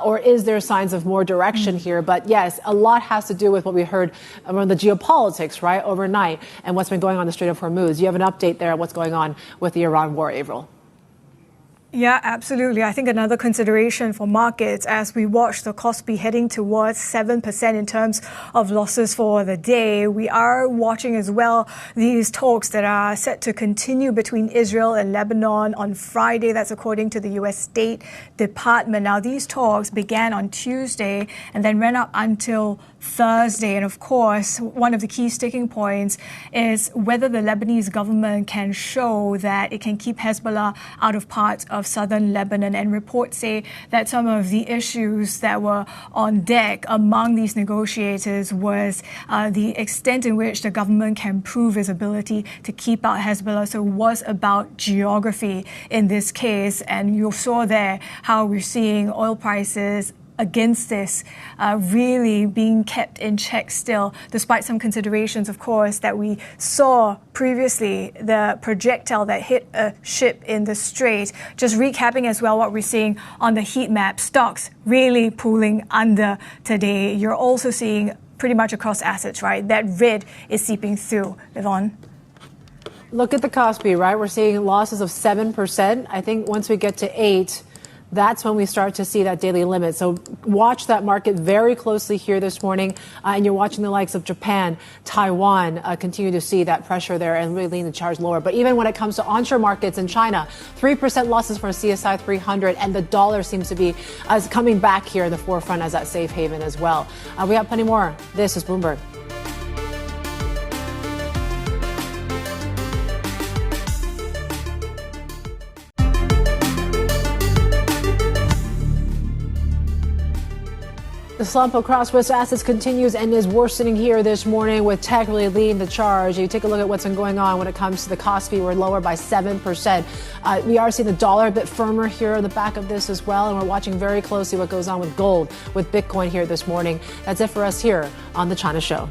A: Or is there signs of more direction here? But yes, a lot has to do with what we heard around the geopolitics, right, overnight and what's been going on in the Strait of Hormuz. You have an update there on what's going on with the Iran war, Avril.
B: Yeah, absolutely. I think another consideration for markets as we watch the Kospi heading towards 7% in terms of losses for the day. We are watching as well these talks that are set to continue between Israel and Lebanon on Friday. That's according to the U.S. State Department. Now, these talks began on Tuesday and then ran up until Thursday. And of course, one of the key sticking points is whether the Lebanese government can show that it can keep Hezbollah out of parts of southern Lebanon. And reports say that some of the issues that were on deck among these negotiators was the extent in which the government can prove its ability to keep out Hezbollah. So it was about geography in this case. And you saw there how we're seeing oil prices against this really being kept in check still, despite some considerations, of course, that we saw previously, the projectile that hit a ship in the Strait. Just recapping as well what we're seeing on the heat map, stocks really pulling under today. You're also seeing pretty much across assets, right? That red is seeping through. Yvonne?
A: Look at the Kospi, right? We're seeing losses of 7%. I think once we get to 8%, that's when we start to see that daily limit. So watch that market very closely here this morning. And you're watching the likes of Japan, Taiwan, continue to see that pressure there and really lean the charge lower. But even when it comes to onshore markets in China, 3% losses for CSI 300. And the dollar seems to be coming back here in the forefront as that safe haven as well. We have plenty more. This is Bloomberg. The slump across West assets continues and is worsening here this morning with tech really leading the charge. You take a look at what's been going on when it comes to the Kospi. We're lower by 7%. We are seeing the dollar a bit firmer here on the back of this as well. And we're watching very closely what goes on with gold, with Bitcoin here this morning. That's it for us here on The China Show.